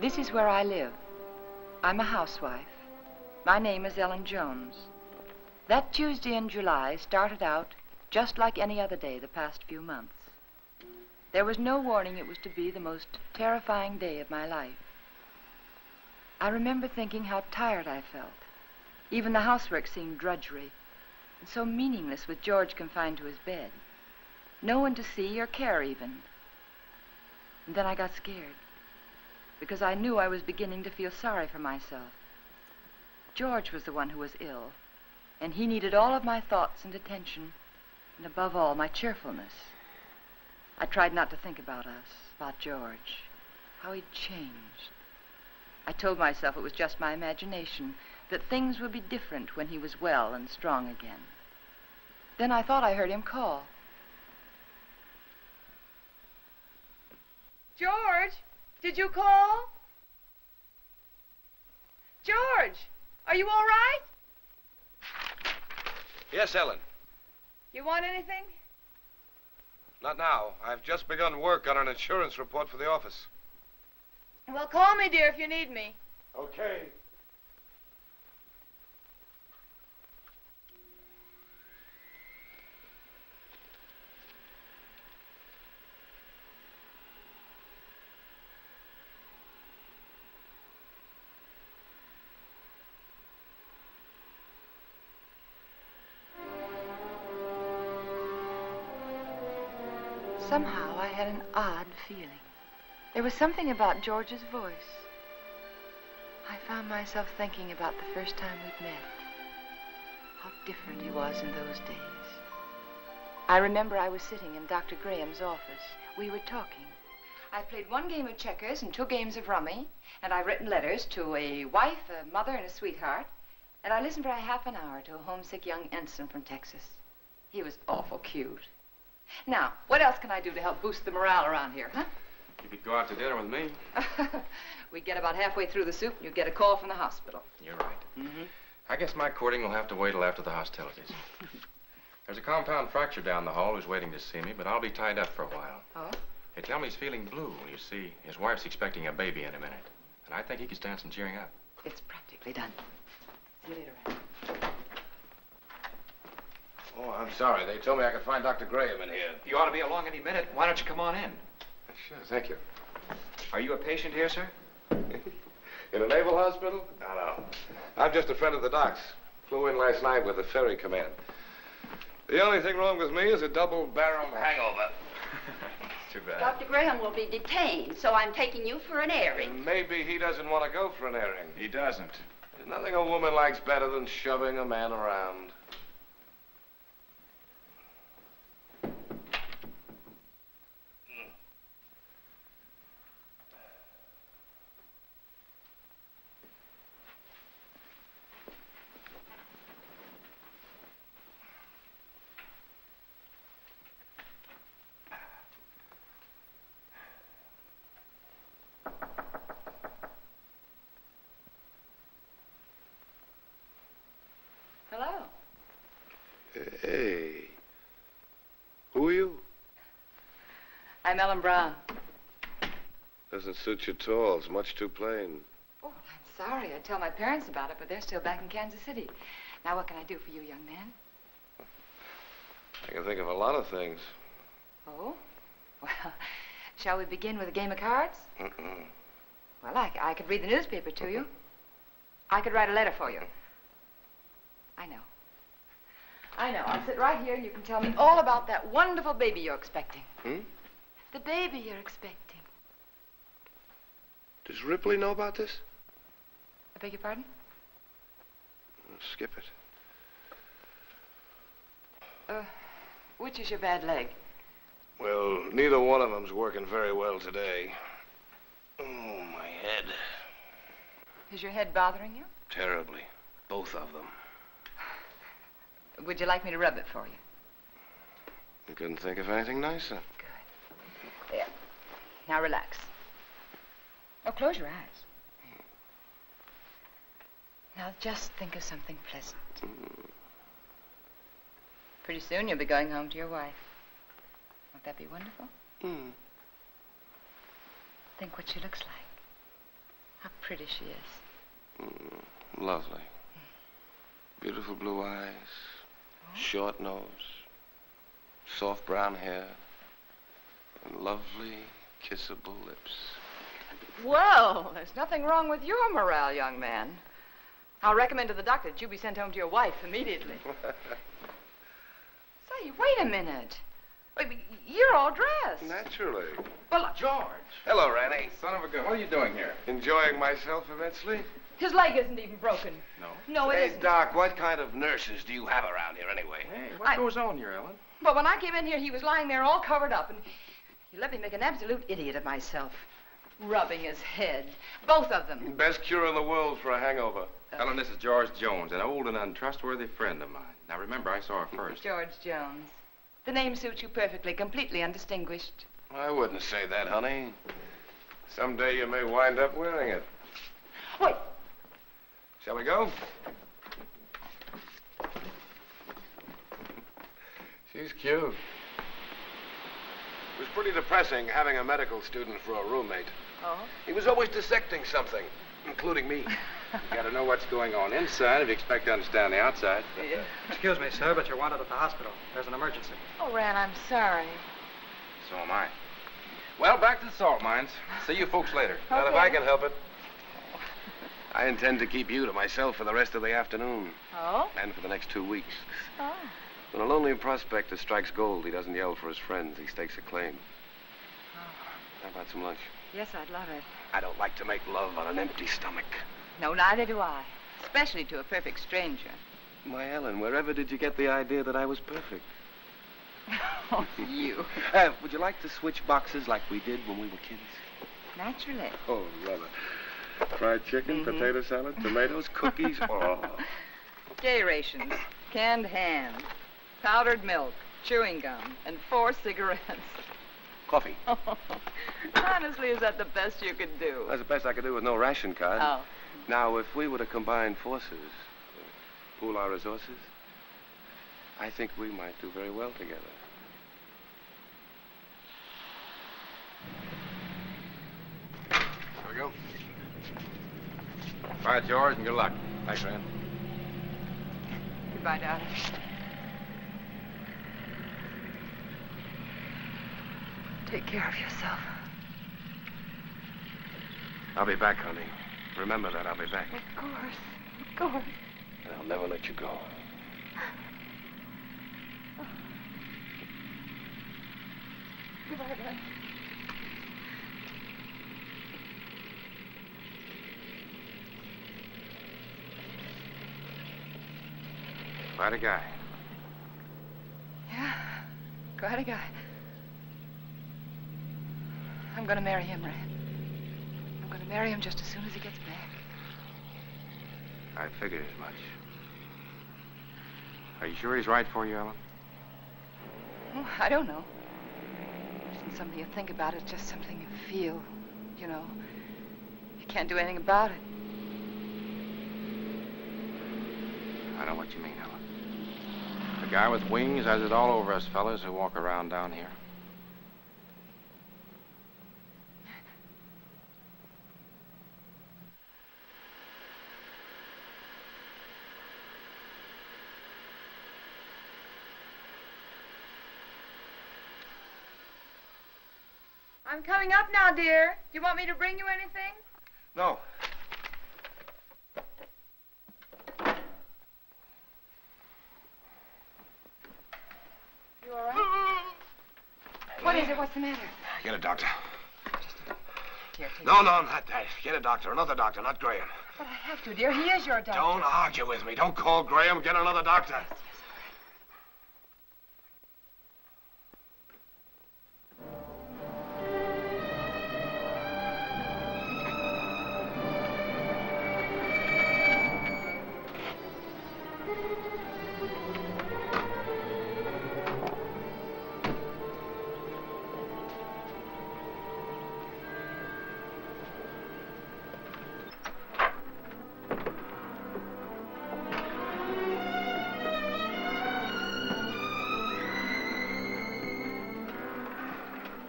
This is where I live. I'm a housewife. My name is Ellen Jones. That Tuesday in July started out just like any other day the past few months. There was no warning it was to be the most terrifying day of my life. I remember thinking how tired I felt. Even the housework seemed drudgery and so meaningless with George confined to his bed. No one to see or care even. And then I got scared, because I knew I was beginning to feel sorry for myself. George was the one who was ill, and he needed all of my thoughts and attention, and above all, my cheerfulness. I tried not to think about us, about George, how he'd changed. I told myself it was just my imagination, that things would be different when he was well and strong again. Then I thought I heard him call. George! Did you call? George, are you all right? Yes, Ellen. You want anything? Not now. I've just begun work on an insurance report for the office. Well, call me, dear, if you need me. Okay. Somehow I had an odd feeling. There was something about George's voice. I found myself thinking about the first time we'd met. How different he was in those days. I remember I was sitting in Dr. Graham's office. We were talking. I played 1 game of checkers and 2 games of rummy, and I've written letters to a wife, a mother, and a sweetheart, and I listened for a half an hour to a homesick young ensign from Texas. He was awful cute. Now, what else can I do to help boost the morale around here, huh? You could go out to dinner with me. We'd get about halfway through the soup and you'd get a call from the hospital. You're right. Mm-hmm. I guess my courting will have to wait till after the hostilities. There's a compound fracture down the hall who's waiting to see me, but I'll be tied up for a while. Oh? They tell me he's feeling blue. You see, his wife's expecting a baby in a minute. And I think he could stand some cheering up. It's practically done. See you later, Anne. Oh, I'm sorry. They told me I could find Dr. Graham in here. You ought to be along any minute. Why don't you come on in? Sure, thank you. Are you a patient here, sir? In a naval hospital? No. I'm just a friend of the doc's. Flew in last night with the ferry command. The only thing wrong with me is a double-barrel hangover. Too bad. Dr. Graham will be detained, so I'm taking you for an airing. And maybe he doesn't want to go for an airing. He doesn't. There's nothing a woman likes better than shoving a man around. Hello. Hey. Who are you? I'm Ellen Brown. Doesn't suit you at all. It's much too plain. Oh, I'm sorry. I'd tell my parents about it, but they're still back in Kansas City. Now, what can I do for you, young man? I can think of a lot of things. Oh? Well, shall we begin with a game of cards? Mm-mm. Well, Well, I could read the newspaper to you. I could write a letter for you. I know. I'll sit right here and you can tell me all about that wonderful baby you're expecting. The baby you're expecting. Does Ripley know about this? I beg your pardon? Skip it. Which is your bad leg? Well, neither one of them's working very well today. Oh, my head. Is your head bothering you? Terribly. Both of them. Would you like me to rub it for you? You couldn't think of anything nicer. Good. There. Now relax. Oh, close your eyes. Now just think of something pleasant. Pretty soon you'll be going home to your wife. Won't that be wonderful? Think what she looks like. How pretty she is. Lovely. Beautiful blue eyes. Short nose. Soft brown hair. And lovely, kissable lips. Well, there's nothing wrong with your morale, young man. I'll recommend to the doctor that you be sent home to your wife immediately. Say, wait a minute. Wait, you're all dressed. Naturally. Well, George. Hello, Randy. Son of a gun. What are you doing here? Enjoying myself immensely? his leg isn't even broken. No? No, it Hey, isn't. Doc, what kind of nurses do you have around here anyway? Hey, what goes on here, Ellen? But when I came in here, he was lying there all covered up, and he let me make an absolute idiot of myself. Rubbing his head. Both of them. Best cure in the world for a hangover. Ellen, this is George Jones, an old and untrustworthy friend of mine. Now, remember, I saw her first. George Jones. The name suits you perfectly, completely undistinguished. I wouldn't say that, honey. Someday you may wind up wearing it. Wait. Shall we go? She's cute. It was pretty depressing having a medical student for a roommate. Oh? He was always dissecting something, including me. You gotta know what's going on inside if you expect to understand the outside. Yeah. Excuse me, sir, but you're wanted at the hospital. There's an emergency. Oh, Ran, I'm sorry. So am I. Well, back to the salt mines. See you folks later. Not if Okay. I can help it. I intend to keep you to myself for the rest of the afternoon. Oh? And for the next 2 weeks. Oh. When a lonely prospector strikes gold, he doesn't yell for his friends. He stakes a claim. How about some lunch? Yes, I'd love it. I don't like to make love on an empty stomach. No, neither do I. Especially to a perfect stranger. My Ellen, wherever did you get the idea that I was perfect? Oh, you. Would you like to switch boxes like we did when we were kids? Naturally. Oh, rather. Fried chicken, potato salad, tomatoes, cookies. Oh. Day rations, canned ham, powdered milk, chewing gum, and 4 cigarettes. Coffee. Honestly, is that the best you could do? That's the best I could do with no ration card. Oh. Now, if we were to combine forces, pool our resources, I think we might do very well together. Here we go. Bye, George, and good luck. Thanks, Rand. Goodbye, darling. Take care of yourself. I'll be back, honey. Remember that, I'll be back. Of course. Of course. And I'll never let you go. Goodbye, Ran. Quite a guy. Yeah, quite a guy. I'm going to marry him, Ran. I'm going to marry him just as soon as he gets back. I figured as much. Are you sure he's right for you, Ellen? Oh, I don't know. It isn't something you think about. It's just something you feel. You know, you can't do anything about it. I know what you mean, Ellen. The guy with wings has it all over us fellas who walk around down here. I'm coming up now, dear. Do you want me to bring you anything? No. You all right? What is it? What's the matter? Get a doctor. Here, take No, not that. Get a doctor. Another doctor, not Graham. But I have to, dear. He is your doctor. Don't argue with me. Don't call Graham. Get another doctor.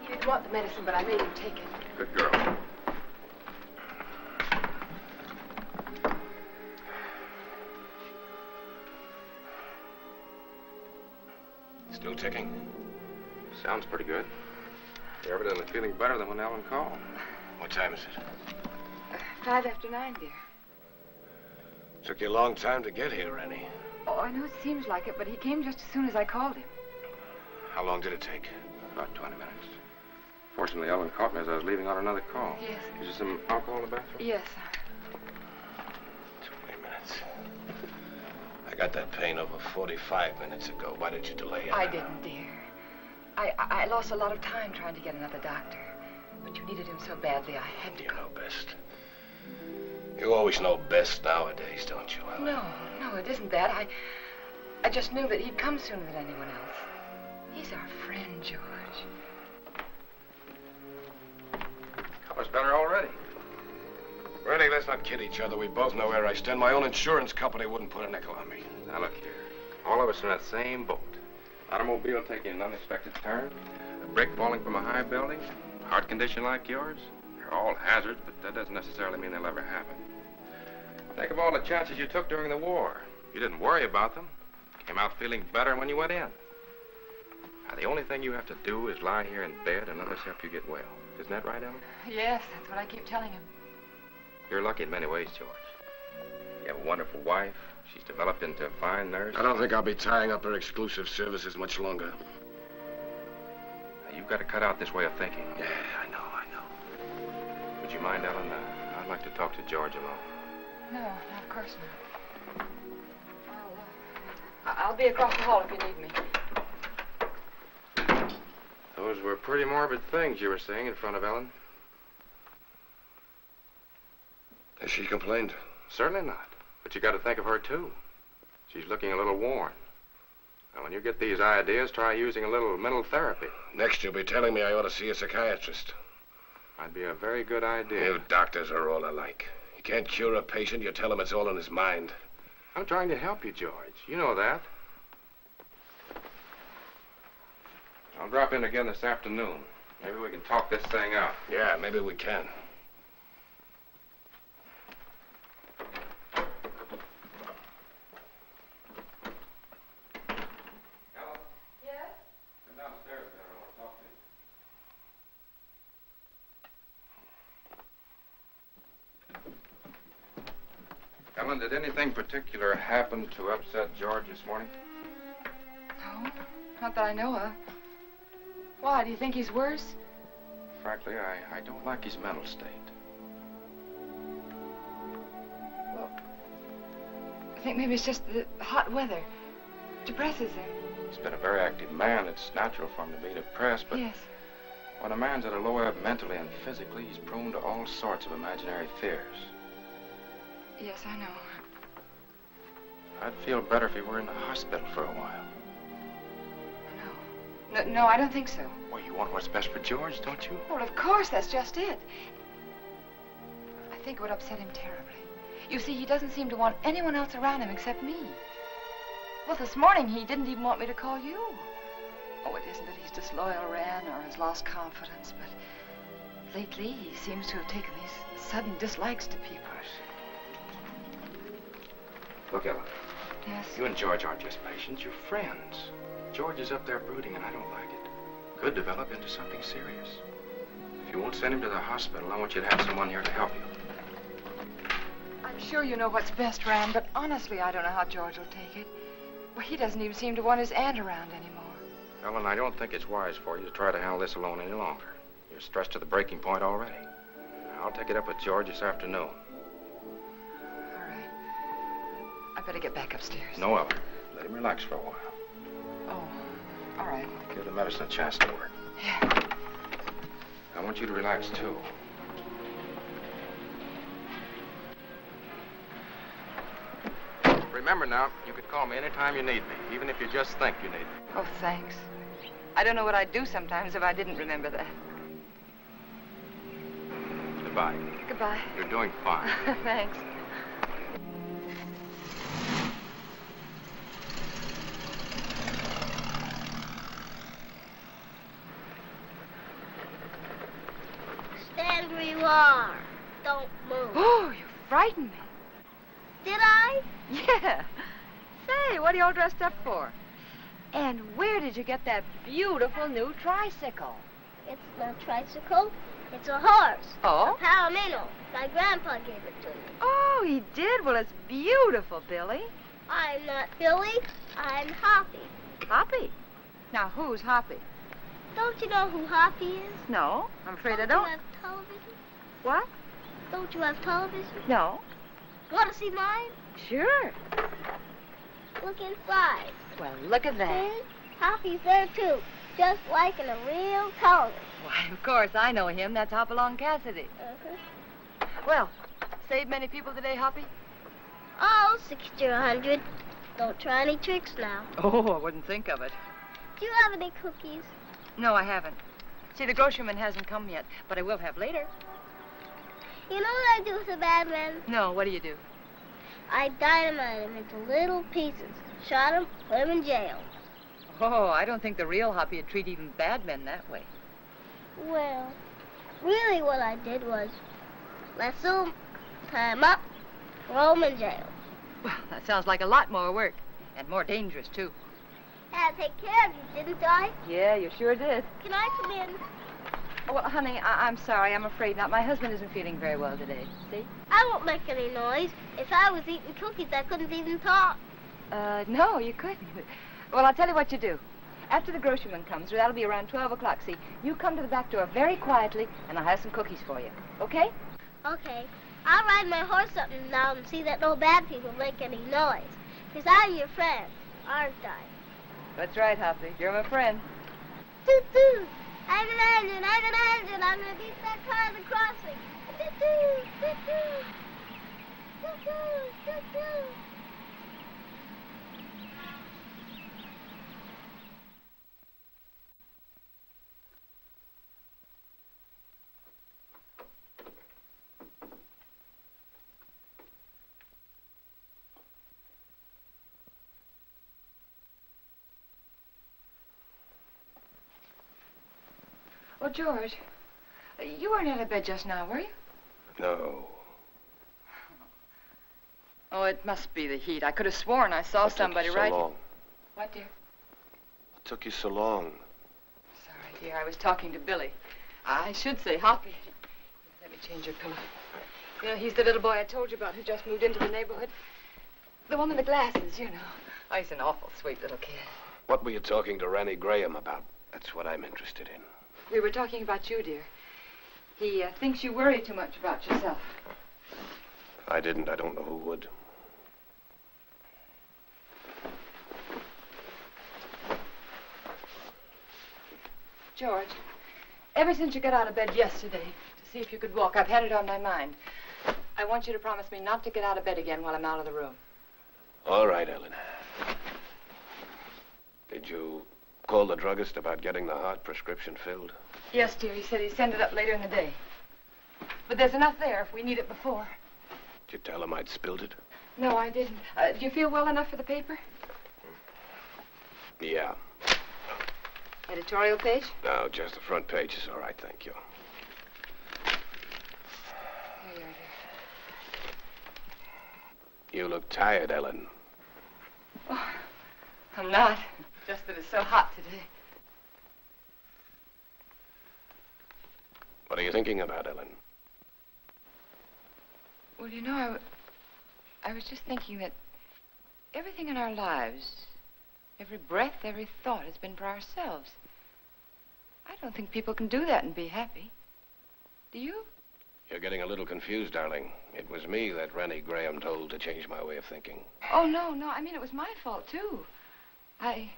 He didn't want the medicine, but I made him take it. Good girl. Still ticking. Sounds pretty good. You're evidently feeling better than when Ellen called. What time is it? 5 after 9, dear. Took you a long time to get here, Rennie. Oh, I know it seems like it, but he came just as soon as I called him. How long did it take? About 20 minutes. Fortunately, Ellen caught me as I was leaving on another call. Yes. Is there some alcohol in the bathroom? Yes. 20 minutes. I got that pain over 45 minutes ago. Why did you delay it? I didn't, dear. I lost a lot of time trying to get another doctor. But you needed him so badly, I had to You go. know best. You always know best nowadays, don't you, Ellen? No, it isn't that. I just knew that he'd come sooner than anyone else. He's our friend, George. Color's better already. Rennie, let's not kid each other. We both know where I stand. My own insurance company wouldn't put a nickel on me. Now, look here. All of us are in that same boat. Automobile taking an unexpected turn, a brick falling from a high building, heart condition like yours. They're all hazards, but that doesn't necessarily mean they'll ever happen. Think of all the chances you took during the war. You didn't worry about them. Came out feeling better when you went in. Now, the only thing you have to do is lie here in bed and let us help you get well. Isn't that right, Ellen? Yes, that's what I keep telling him. You're lucky in many ways, George. You have a wonderful wife. She's developed into a fine nurse. I don't think I'll be tying up her exclusive services much longer. Now, you've got to cut out this way of thinking. Yeah, I know. Would you mind, Ellen? I'd like to talk to George alone. No, of course not. I'll be across the hall if you need me. Those were pretty morbid things you were saying in front of Ellen. Has she complained? Certainly not. But you got to think of her, too. She's looking a little worn. Now, when you get these ideas, try using a little mental therapy. Next, you'll be telling me I ought to see a psychiatrist. Might be a very good idea. You doctors are all alike. You can't cure a patient. You tell him it's all in his mind. I'm trying to help you, George. You know that. I'll drop in again this afternoon. Maybe we can talk this thing out. Yeah, maybe we can. Ellen? Yes? Come downstairs there. I want to talk to you. Ellen, did anything particular happen to upset George this morning? No, not that I know of. Why, do you think he's worse? Frankly, I don't like his mental state. Well, I think maybe it's just the hot weather. Depresses him. He's been a very active man. It's natural for him to be depressed, but Yes. when a man's at a low ebb mentally and physically, he's prone to all sorts of imaginary fears. Yes, I know. I'd feel better if he were in the hospital for a while. No, I don't think so. Well, you want what's best for George, don't you? Well, of course, that's just it. I think it would upset him terribly. You see, he doesn't seem to want anyone else around him except me. Well, this morning, he didn't even want me to call you. Oh, it isn't that he's disloyal, Ran, or has lost confidence, but lately, he seems to have taken these sudden dislikes to people. Look, Ellen, Yes? you and George aren't just patients, you're friends. George is up there brooding, and I don't like it. Could develop into something serious. If you won't send him to the hospital, I want you to have someone here to help you. sure you know what's best, Ram, but honestly, I don't know how George will take it. Well, he doesn't even seem to want his aunt around anymore. Ellen, I don't think it's wise for you to try to handle this alone any longer. You're stressed to the breaking point already. I'll take it up with George this afternoon. All right. I better get back upstairs. No, Ellen. Let him relax for a while. Oh, all right. Give the medicine a chance to work. Yeah. I want you to relax, too. Remember now, you can call me anytime you need me, even if you just think you need me. Oh, thanks. I don't know what I'd do sometimes if I didn't remember that. Goodbye. Goodbye. You're doing fine. Thanks. Stand where you are. Don't move. Oh, you frightened me. Did I? Yeah. Say, what are you all dressed up for? And where did you get that beautiful new tricycle? It's no tricycle. It's a horse. Oh? A Palomino. My grandpa gave it to me. Oh, he did? Well, it's beautiful, Billy. I'm not Billy. I'm Hoppy. Hoppy? Now, who's Hoppy? Don't you know who Hoppy is? No, I'm afraid I Don't don't. you have television? What? Don't you have television? No. Want to see mine? Sure. Look inside. Well, look at that. See? Hoppy's there, too. Just like in a real television. Why, of course, I know him. That's Hopalong Cassidy. Uh-huh. Well, saved many people today, Hoppy? Oh, 60 or 100. Don't try any tricks now. Oh, I wouldn't think of it. Do you have any cookies? No, I haven't. See, the groceryman hasn't come yet, but I will have later. You know what I do with a bad man? No, what do you do? I dynamite him into little pieces. Shot him, put him in jail. Oh, I don't think the real Hoppy would treat even bad men that way. Well, really what I did was lasso him, tie him up, throw him in jail. Well, that sounds like a lot more work, and more dangerous, too. Had to take care of you, didn't I? Yeah, you sure did. Can I come in? Oh, well, honey, I'm sorry. I'm afraid not. My husband isn't feeling very well today. See? I won't make any noise. If I was eating cookies, I couldn't even talk. No, you couldn't. Well, I'll tell you what you do. After the groceryman comes, that'll be around 12 o'clock, see? You come to the back door very quietly, and I'll have some cookies for you. Okay? Okay. I'll ride my horse up and down and see that no bad people make any noise. Because I'm your friend, aren't I? That's right, Hoppy. You're my friend. Toot-toot! I'm an engine, I'm an engine. I'm going to beat that car at the crossing. Toot-toot! Toot-toot! Toot-toot! Toot-toot! Well, George, you weren't out of bed just now, were you? No. Oh, it must be the heat. I could have sworn I saw somebody so right. long? What, dear? What took you so long? Sorry, dear. I was talking to Billy. I should say Hoppy. Let me change your pillow. You know, he's the little boy I told you about who just moved into the neighborhood. The one with the glasses, you know. Oh, he's an awful sweet little kid. What were you talking to Ranny Graham about? That's what I'm interested in. We were talking about you, dear. He thinks you worry too much about yourself. If I didn't, I don't know who would. George, ever since you got out of bed yesterday to see if you could walk, I've had it on my mind. I want you to promise me not to get out of bed again while I'm out of the room. All right, Ellen. Did you call the druggist about getting the heart prescription filled? Yes, dear. He said he'd send it up later in the day. But there's enough there if we need it before. Did you tell him I'd spilled it? No, I didn't. Do you feel well enough for the paper? Yeah. Editorial page? No, just the front page is all right, thank you. Here you are, dear. You look tired, Ellen. Oh, I'm not. Just that it's so hot today. What are you thinking about, Ellen? Well, you know, I was just thinking that everything in our lives, every breath, every thought has been for ourselves. I don't think people can do that and be happy. Do you? You're getting a little confused, darling. It was me that Rennie Graham told to change my way of thinking. Oh, no. I mean, it was my fault, too. I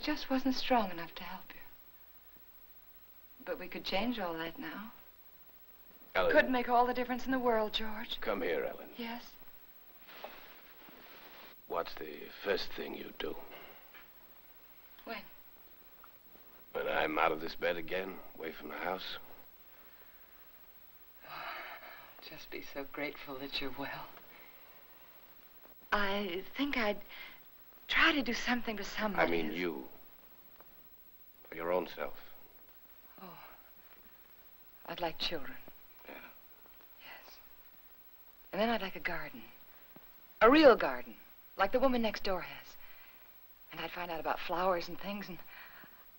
just wasn't strong enough to help you. But we could change all that now. Ellen. Could make all the difference in the world, George. Come here, Ellen. Yes? What's the first thing you do? When? When I'm out of this bed again, away from the house? Just be so grateful that you're well. I think I'd try to do something for somebody. I mean you. For your own self. Oh. I'd like children. Yeah? Yes. And then I'd like a garden. A real garden. Like the woman next door has. And I'd find out about flowers and things, and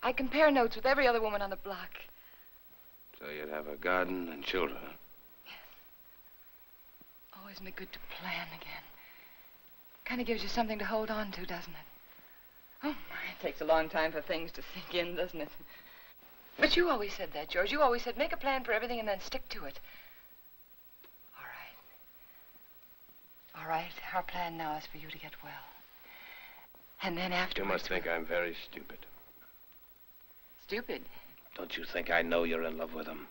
I'd compare notes with every other woman on the block. So you'd have a garden and children, huh? Oh, isn't it good to plan again? Kind of gives you something to hold on to, doesn't it? Oh, my, it takes a long time for things to sink in, doesn't it? But you always said that, George. You always said make a plan for everything and then stick to it. All right. All right, our plan now is for you to get well. And then afterwards... You must think I'm very stupid. Stupid? Don't you think I know you're in love with him?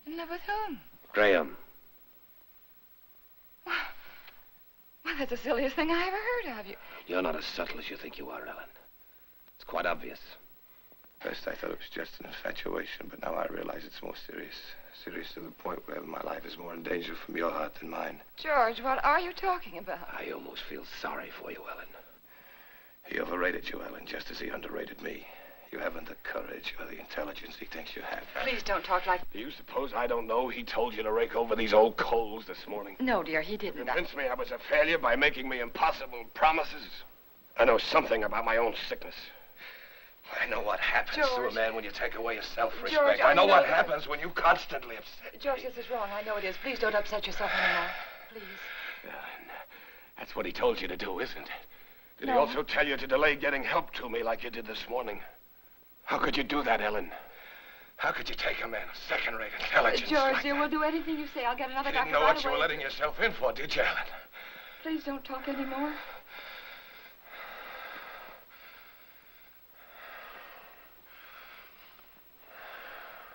In love with whom? Graham. Well, that's the silliest thing I ever heard of. You're not as subtle as you think you are, Ellen. It's quite obvious. First, I thought it was just an infatuation, but now I realize it's more serious. Serious to the point where my life is more in danger from your heart than mine. George, what are you talking about? I almost feel sorry for you, Ellen. He overrated you, Ellen, just as he underrated me. You haven't the courage or the intelligence he thinks you have. Please don't talk like... Do you suppose I don't know he told you to rake over these old coals this morning? No, dear, he didn't. Convinced me I was a failure by making me impossible promises? I know something about my own sickness. I know what happens to a man when you take away his self-respect. George, I know what happens when you constantly upset George, this is wrong. I know it is. Please don't upset yourself anymore. Please. That's what he told you to do, isn't it? Did he No. also tell you to delay getting help to me like you did this morning? How could you do that, Ellen? How could you take a man of second-rate intelligence George, like dear, that? we'll do anything you say. I'll get another You doctor didn't know right what you away. were letting yourself in for, did you, Ellen? Please don't talk anymore.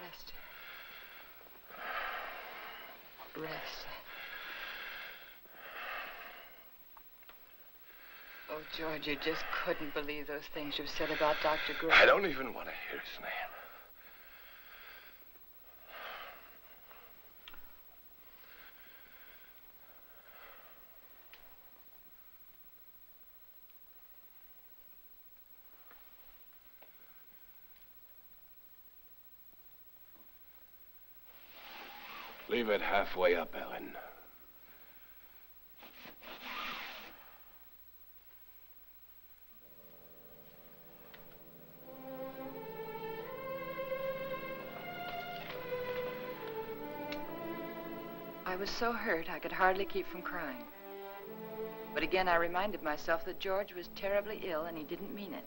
Rest. Rest. Oh, George, you just couldn't believe those things you said about Dr. Gray. I don't even want to hear his name. Leave it halfway up, Ellen. I was so hurt I could hardly keep from crying. But again, I reminded myself that George was terribly ill and he didn't mean it.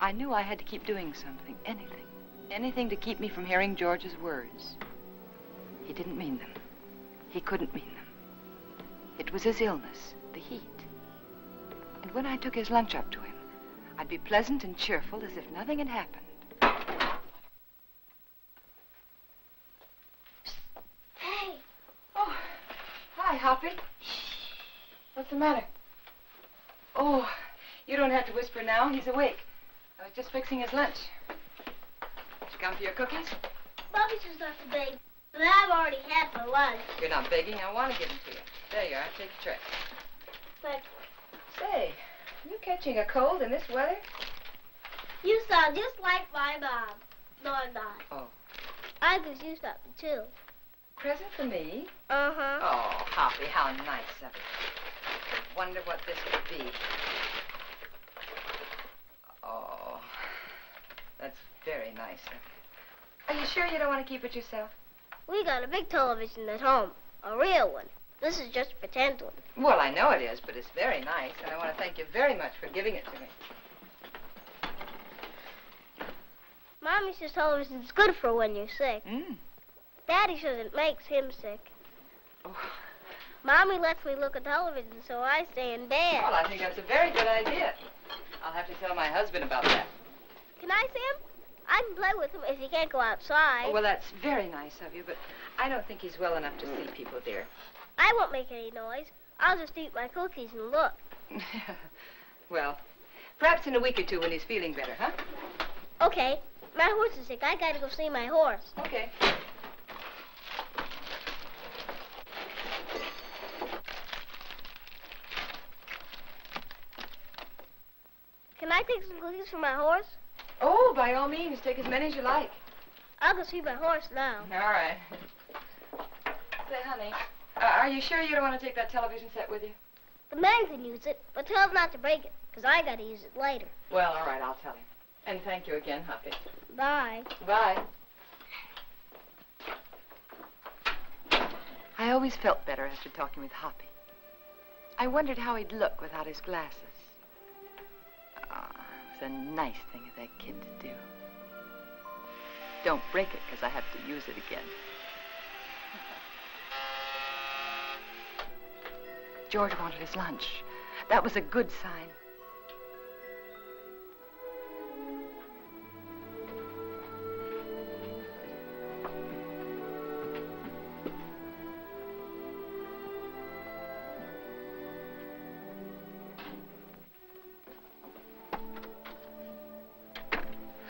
I knew I had to keep doing something, anything. Anything to keep me from hearing George's words. He didn't mean them. He couldn't mean them. It was his illness, the heat. And when I took his lunch up to him, I'd be pleasant and cheerful as if nothing had happened. Hey. Oh, hi, Hoppy. What's the matter? Oh, you don't have to whisper now. He's awake. I was just fixing his lunch. Did you come for your cookies? Bobby just left to beg, but I've already had for lunch. You're not begging. I want to give them to you. There you are. Take a tray. But Say, are you catching a cold in this weather? you sound just like my mom. No, I'm not. Oh. I could use something, too. Present for me? Uh-huh. Oh, Hoppy, how nice of you. I wonder what this could be. Oh, that's very nice of you. Are you sure you don't want to keep it yourself? We got a big television at home. A real one. This is just a pretend one. Well, I know it is, but it's very nice, and I want to thank you very much for giving it to me. Mommy says television's good for when you're sick. Mm. Daddy says it makes him sick. Oh. Mommy lets me look at television, so I stay in bed. Well, I think that's a very good idea. I'll have to tell my husband about that. Can I see him? I can play with him if he can't go outside. Oh, well, that's very nice of you, but I don't think he's well enough to see people, dear. I won't make any noise. I'll just eat my cookies and look. Well, perhaps in a week or two when he's feeling better, huh? Okay. My horse is sick. I gotta go see my horse. Okay. Can I take some cookies for my horse? Oh, by all means, take as many as you like. I'll go see my horse now. All right. Say, honey, are you sure you don't want to take that television set with you? The man can use it, but tell him not to break it, because I gotta use it later. Well, all right, I'll tell him. And thank you again, Hoppy. Bye. Bye. I always felt better after talking with Hoppy. I wondered how he'd look without his glasses. Ah, it was a nice thing of that kid to do. Don't break it, because I have to use it again. George wanted his lunch. That was a good sign.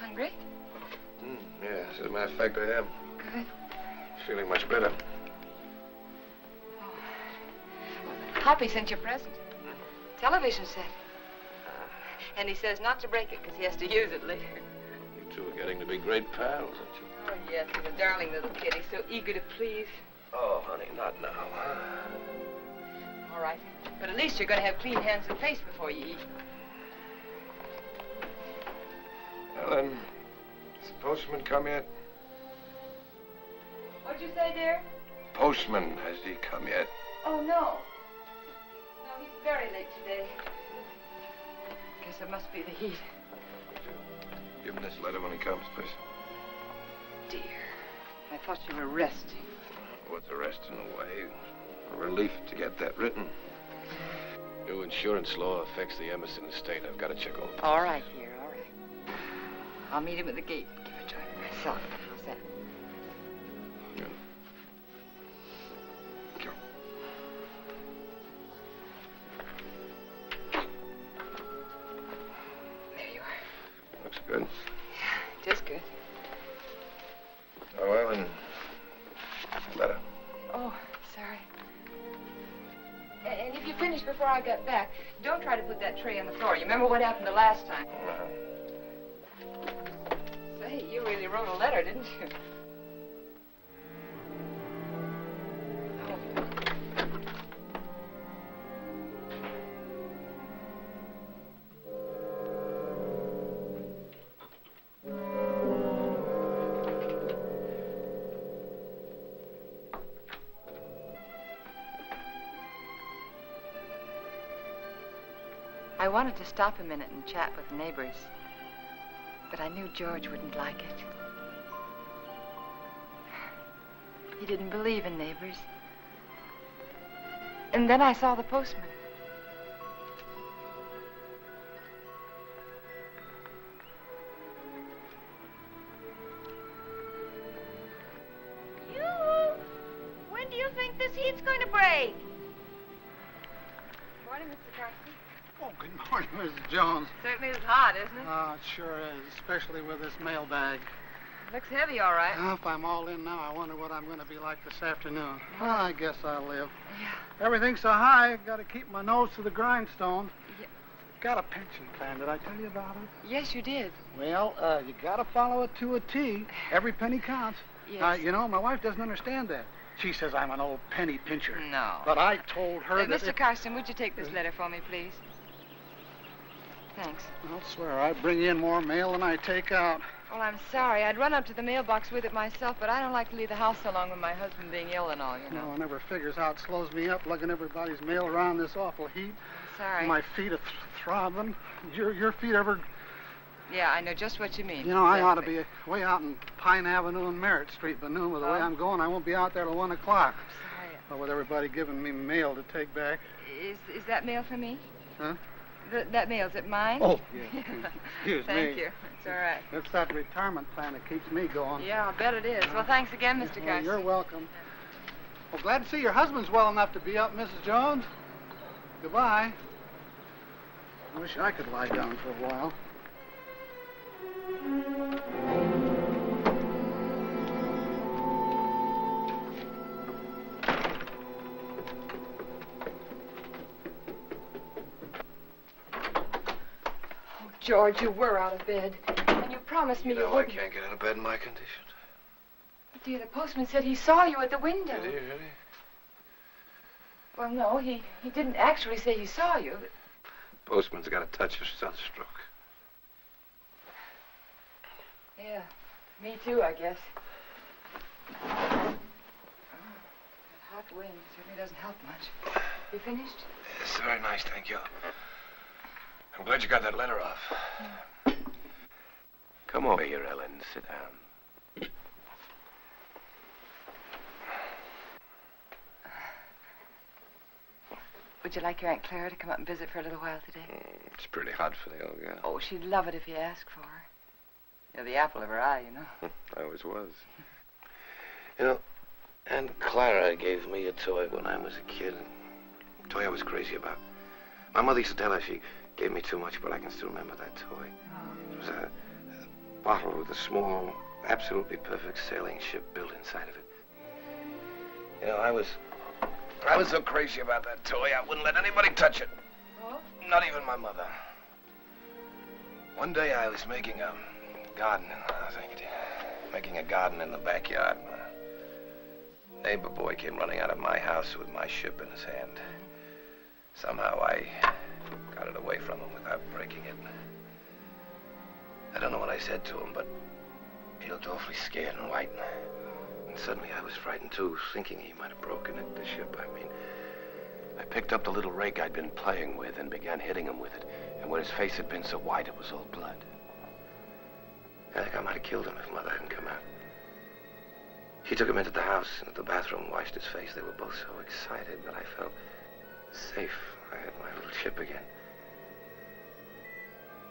Hungry? Yeah, as a matter of fact, I am. Good. Feeling much better. Hoppy sent you a present. Television set. And he says not to break it because he has to use it later. You two are getting to be great pals, aren't you? Oh, yes, he's a darling little kid. He's so eager to please. Oh, honey, not now. All right. But at least you're going to have clean hands and face before you eat. Ellen, has the postman come yet? What'd you say, dear? Postman, has he come yet? Oh, no. No, he's very late today. Guess it must be the heat. Give him this letter when he comes, please. Dear, I thought you were resting. What's the rest in the way? A relief to get that written. New insurance law affects the Emerson estate. I've got to check over. All right, dear, all right. I'll meet him at the gate and give it to him myself. How's that? Yeah. Sure. There you are. Looks good. Yeah, just good. Oh, Ellen. Letter. Oh, sorry. And if you finish before I get back, don't try to put that tray on the floor. You remember what happened the last time? Say, you really wrote a letter, didn't you? I wanted to stop a minute and chat with neighbors. But I knew George wouldn't like it. He didn't believe in neighbors. And then I saw the postman. When do you think this heat's going to break? Morning, Mr. Carson. Oh, good morning, Mrs. Jones. Certainly is hot, isn't it? Oh, it sure is, especially with this mailbag. Looks heavy, all right. Well, if I'm all in now, I wonder what I'm going to be like this afternoon. Well, I guess I'll live. Yeah. Everything's so high, I've got to keep my nose to the grindstone. Yeah. Got a pension plan. Did I tell you about it? Yes, you did. Well, you got to follow it to a T. Every penny counts. Yes. You know, my wife doesn't understand that. She says I'm an old penny pincher. No. But I told her that Mr. Carson, would you take this letter for me, please? Thanks. I'll swear I bring in more mail than I take out. Well, I'm sorry. I'd run up to the mailbox with it myself, but I don't like to leave the house so long with my husband being ill and all, you know. No one ever figures how it slows me up lugging everybody's mail around this awful heat. Sorry. My feet are throbbing. Your feet ever... Yeah, I know just what you mean. You know, I ought to Exactly. be way out in Pine Avenue and Merritt Street, but noon with the way I'm going, I won't be out there till 1 o'clock. Sorry. Well, with everybody giving me mail to take back. Is that mail for me? Huh? That mail, is it mine? Oh, yeah. Excuse me. Thank you. It's all right. It's that retirement plan that keeps me going. Yeah, I'll bet it is. Well, thanks again, Mr. Well, Carson. you're welcome. Well, glad to see your husband's well enough to be up, Mrs. Jones. Goodbye. I wish I could lie down for a while. George, you were out of bed. And you promised me you I wouldn't. can't get out of bed in my condition. But, dear, the postman said he saw you at the window. Did he, really? Well, no, he didn't actually say he saw you. But... Postman's got a touch of sunstroke. Yeah, me too, I guess. Oh, that hot wind certainly doesn't help much. You finished? It's very nice, thank you. I'm glad you got that letter off. Come over here, Ellen. Sit down. Would you like your Aunt Clara to come up and visit for a little while today? It's pretty hot for the old gal. Oh, she'd love it if you asked for her. You're the apple of her eye, you know. I always was. You know, Aunt Clara gave me a toy when I was a kid. A toy I was crazy about. My mother used to tell her she gave me too much, but I can still remember that toy. It was a bottle with a small, absolutely perfect sailing ship built inside of it. You know, I was so crazy about that toy, I wouldn't let anybody touch it. Oh? Not even my mother. One day I was making a garden, making a garden in the backyard. A neighbor boy came running out of my house with my ship in his hand. Somehow I got it away from him without breaking it. I don't know what I said to him, but he looked awfully scared and white. And suddenly I was frightened too, thinking he might have broken it, the ship, I mean. I picked up the little rake I'd been playing with and began hitting him with it. And where his face had been so white, it was all blood. I think I might have killed him if Mother hadn't come out. She took him into the house, into the bathroom, washed his face. They were both so excited that I felt safe. I had my little ship again.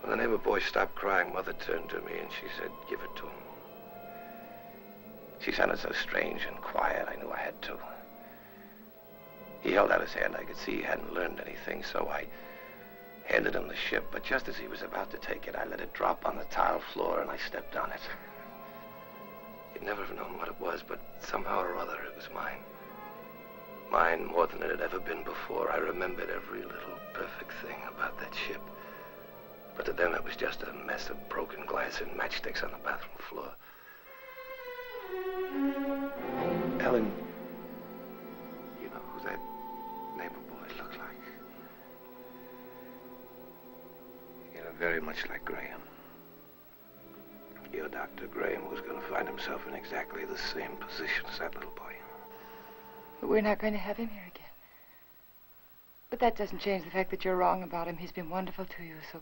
When the neighbor boy stopped crying, Mother turned to me and she said, "Give it to him." She sounded so strange and quiet, I knew I had to. He held out his hand. I could see he hadn't learned anything, so I handed him the ship. But just as he was about to take it, I let it drop on the tile floor and I stepped on it. You'd never have known what it was, but somehow or other it was mine. Mine more than it had ever been before. I remembered every little perfect thing about that ship. But to them it was just a mess of broken glass and matchsticks on the bathroom floor. Ellen, you know who that neighbor boy looked like? You know, very much like Graham. Your Dr. Graham was going to find himself in exactly the same position as that little boy. But we're not going to have him here again. But that doesn't change the fact that you're wrong about him. He's been wonderful to you, so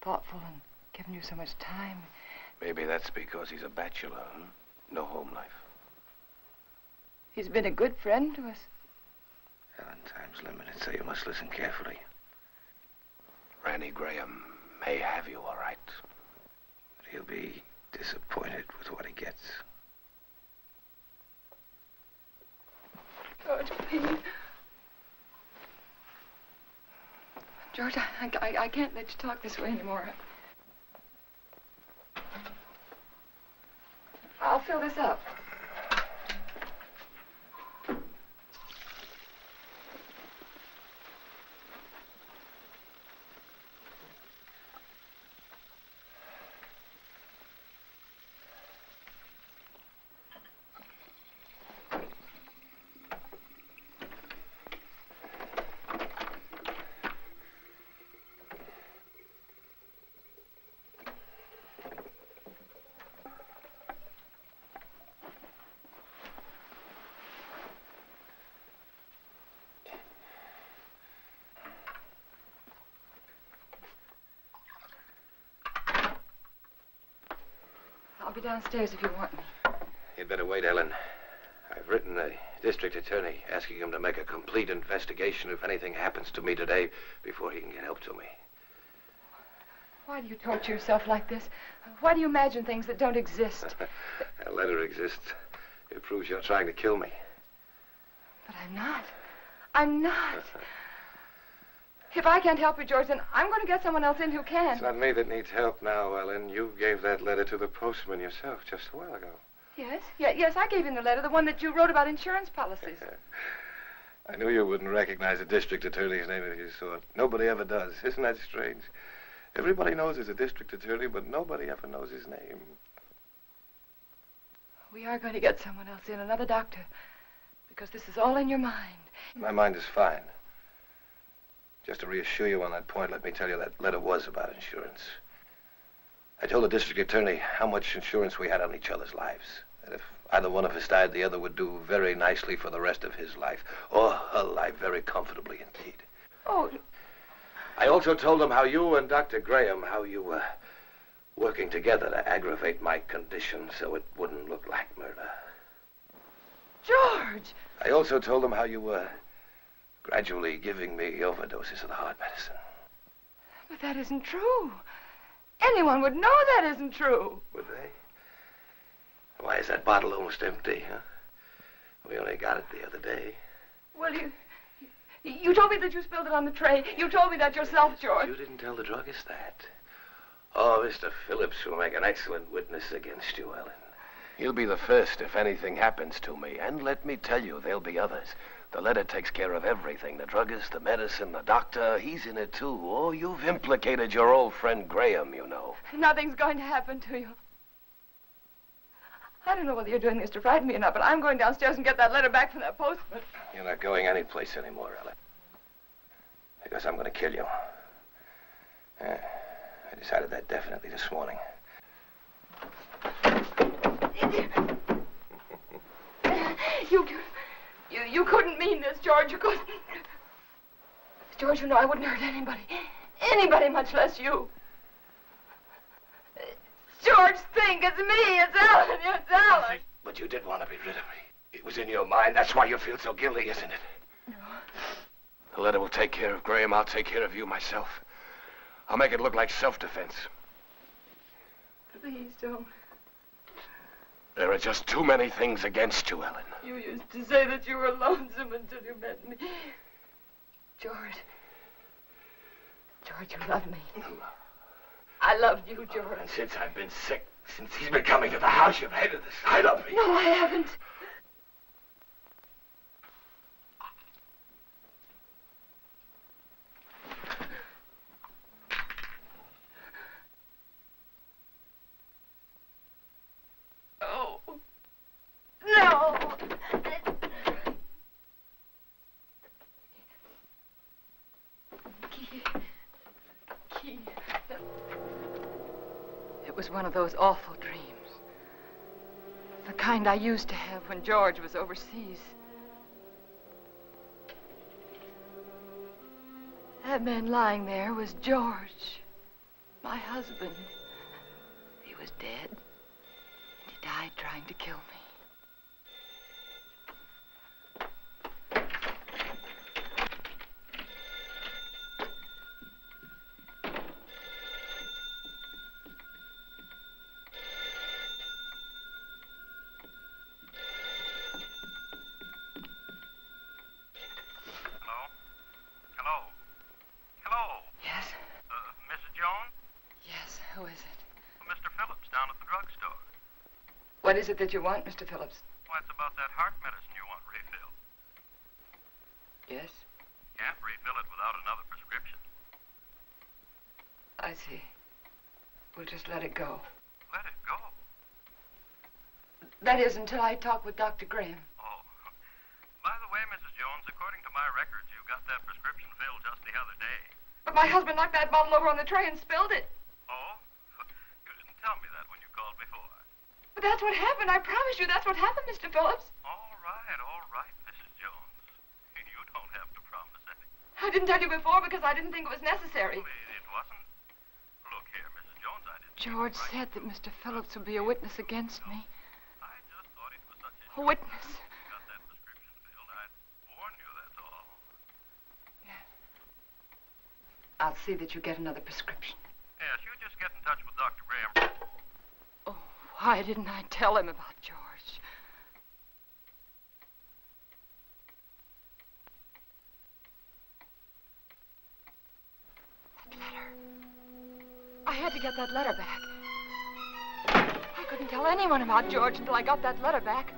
thoughtful and given you so much time. Maybe that's because he's a bachelor, huh? No home life. He's been a good friend to us. Ellen, time's limited, so you must listen carefully. Randy Graham may have you, all right. But he'll be disappointed with what he gets. George, please. George, I can't let you talk this way anymore. I'll fill this up. I'll be downstairs if you want me. You'd better wait, Ellen. I've written the district attorney asking him to make a complete investigation if anything happens to me today before he can get help to me. Why do you torture yourself like this? Why do you imagine things that don't exist? That letter exists. It proves you're trying to kill me. But I'm not. I'm not. If I can't help you, George, then I'm going to get someone else in who can. It's not me that needs help now, Ellen. You gave that letter to the postman yourself just a while ago. Yes? Yes, I gave him the letter, the one that you wrote about insurance policies. I knew you wouldn't recognize a district attorney's name if you saw it. Nobody ever does. Isn't that strange? Everybody knows he's a district attorney, but nobody ever knows his name. We are going to get someone else in, another doctor, because this is all in your mind. My mind is fine. Just to reassure you on that point, let me tell you that letter was about insurance. I told the district attorney how much insurance we had on each other's lives. That if either one of us died, the other would do very nicely for the rest of his life. Or her life very comfortably indeed. Oh. I also told him how you and Dr. Graham, how you were working together to aggravate my condition so it wouldn't look like murder. George! I also told him how you were gradually giving me overdoses of the heart medicine. But that isn't true. Anyone would know that isn't true. Would they? Why is that bottle almost empty, huh? We only got it the other day. Well, you told me that you spilled it on the tray. You told me that yourself, George. You didn't tell the druggist that. Oh, Mr. Phillips will make an excellent witness against you, Ellen. He'll be the first if anything happens to me. And let me tell you, there'll be others. The letter takes care of everything. The druggist, the medicine, the doctor. He's in it, too. Oh, you've implicated your old friend Graham, you know. Nothing's going to happen to you. I don't know whether you're doing this to frighten me or not, but I'm going downstairs and get that letter back from that postman. You're not going anyplace anymore, Ellen. Because I'm going to kill you. I decided that definitely this morning. You couldn't mean this, George. You couldn't. George, you know I wouldn't hurt anybody. Anybody, much less you. George, think. It's me. It's Ellen. It's Ellen. But you did want to be rid of me. It was in your mind. That's why you feel so guilty, isn't it? No. The letter will take care of Graham. I'll take care of you myself. I'll make it look like self-defense. Please don't. There are just too many things against you, Ellen. You used to say that you were lonesome until you met me. George. George, you love me. I loved you, George. And since I've been sick, since he's been coming to the house, you've hated the sight of me. No, I haven't. Oh. No. Key. It was one of those awful dreams. The kind I used to have when George was overseas. That man lying there was George, my husband. He was dead. He died trying to kill me. What is it that you want, Mr. Phillips? Well, it's about that heart medicine you want refilled. Yes? Can't refill it without another prescription. I see. We'll just let it go. Let it go? That is, until I talk with Dr. Graham. Oh. By the way, Mrs. Jones, according to my records, you got that prescription filled just the other day. But my husband knocked that bottle over on the tray and spilled it. Oh? You didn't tell me that when you called before. But that's what happened. I promise you that's what happened, Mr. Phillips. All right, Mrs. Jones. You don't have to promise anything. I didn't tell you before because I didn't think it was necessary. Well, it wasn't. Look here, Mrs. Jones, I didn't... George said that Mr. Phillips would be a witness against me. I just thought it was such A a... witness. You got that prescription filled. I'd warn you, that's all. Yeah. I'll see that you get another prescription. Yes, you just get in touch with Dr. Graham. Oh, why didn't I tell him about George? That letter. I had to get that letter back. I couldn't tell anyone about George until I got that letter back.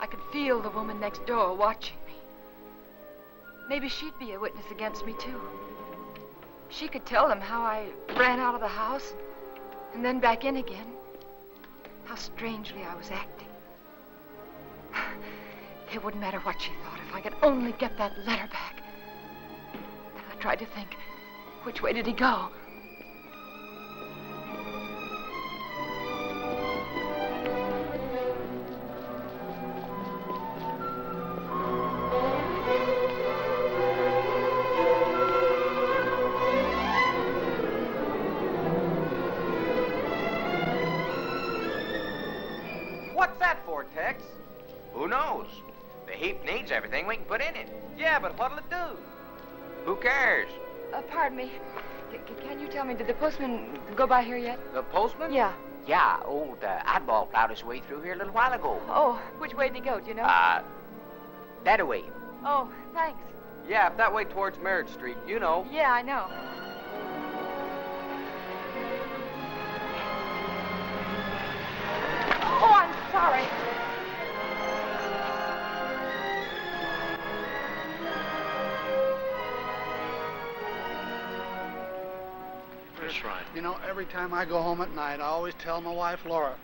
I could feel the woman next door watching me. Maybe she'd be a witness against me, too. She could tell them how I ran out of the house and then back in again. How strangely I was acting. It wouldn't matter what she thought if I could only get that letter back. I tried to think, which way did he go? What's that for, Tex? Who knows? The heap needs everything we can put in it. Yeah, but what'll it do? Who cares? Pardon me. Can you tell me, did the postman go by here yet? The postman? Yeah. Yeah, old Oddball plowed his way through here a little while ago. Oh, which way did he go, do you know? That way. Oh, thanks. Yeah, up that way towards Merritt Street, you know. Yeah, I know. Oh, I'm sorry. That's right. You know, every time I go home at night, I always tell my wife, Laura,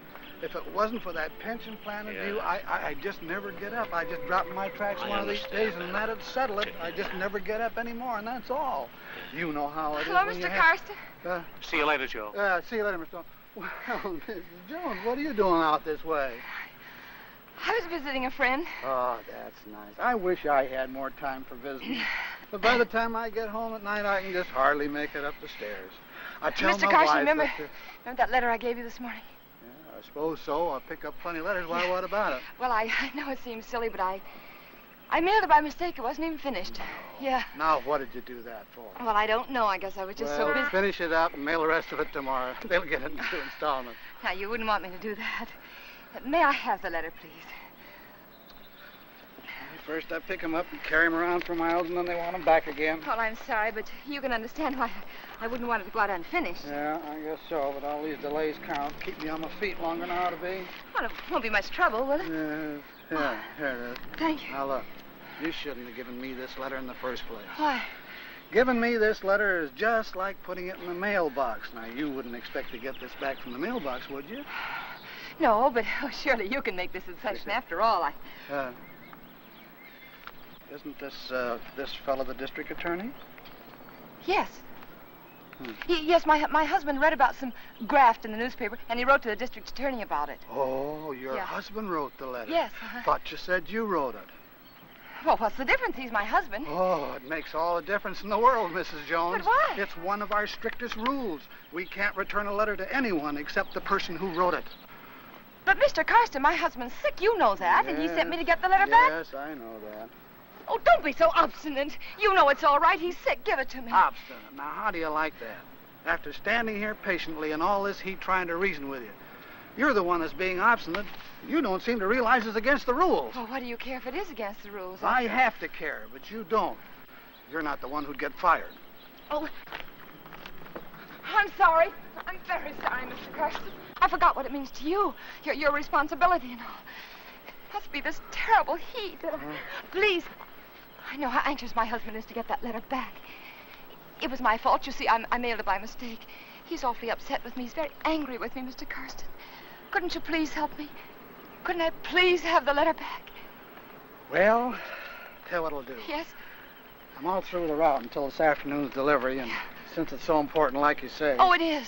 if it wasn't for that pension plan of you, I just never get up. I just drop in my tracks one of these days, and that'd settle it. I just never get up anymore, and that's all. You know how it is. Hello, Mr. Karsten. See you later, Joe. See you later, Mr. Stone. Well, Mrs. Jones, what are you doing out this way? I was visiting a friend. Oh, that's nice. I wish I had more time for visiting. But by the time I get home at night, I can just hardly make it up the stairs. I tell Mr. my Carson, wife remember that, that letter I gave you this morning? Yeah, I suppose so. I'll pick up plenty of letters. Why, what about it? Well, I know it seems silly, but I mailed it by mistake. It wasn't even finished. No. Yeah. Now, what did you do that for? Well, I don't know. I guess I was just so busy. Finish it up and mail the rest of it tomorrow. They'll get it in 2 installments. Now, you wouldn't want me to do that. May I have the letter, please? First, I pick them up and carry them around for miles, and then they want them back again. Well, I'm sorry, but you can understand why I wouldn't want it to go out unfinished. Yeah, I guess so, but all these delays count. Keep me on my feet longer than I ought to be. Well, it won't be much trouble, will it? Here it is. Thank you. Now, look, you shouldn't have given me this letter in the first place. Why? Giving me this letter is just like putting it in the mailbox. Now, you wouldn't expect to get this back from the mailbox, would you? No, but surely you can make this concession. After all, Isn't this fellow the district attorney? Yes. Yes, my husband read about some graft in the newspaper, and he wrote to the district attorney about it. Oh, your husband wrote the letter? Yes. Thought you said you wrote it. Well, what's the difference? He's my husband. Oh, it makes all the difference in the world, Mrs. Jones. But why? It's one of our strictest rules. We can't return a letter to anyone except the person who wrote it. But, Mr. Karsten, my husband's sick. You know that. And he sent me to get the letter back. Yes, I know that. Oh, don't be so obstinate. You know it's all right. He's sick. Give it to me. Obstinate. Now, how do you like that? After standing here patiently in all this heat trying to reason with you, you're the one that's being obstinate. You don't seem to realize it's against the rules. Well, what do you care if it is against the rules? I have to care, but you don't. You're not the one who'd get fired. Oh, I'm sorry. I'm very sorry, Mr. Karsten. I forgot what it means to you, your responsibility and all. It must be this terrible heat. Please, I know how anxious my husband is to get that letter back. It was my fault. You see, I mailed it by mistake. He's awfully upset with me. He's very angry with me, Mr. Karsten. Couldn't you please help me? Couldn't I please have the letter back? Well, tell you what I'll do. Yes? I'm all through the route until this afternoon's delivery, and since it's so important, like you say... Oh, it is.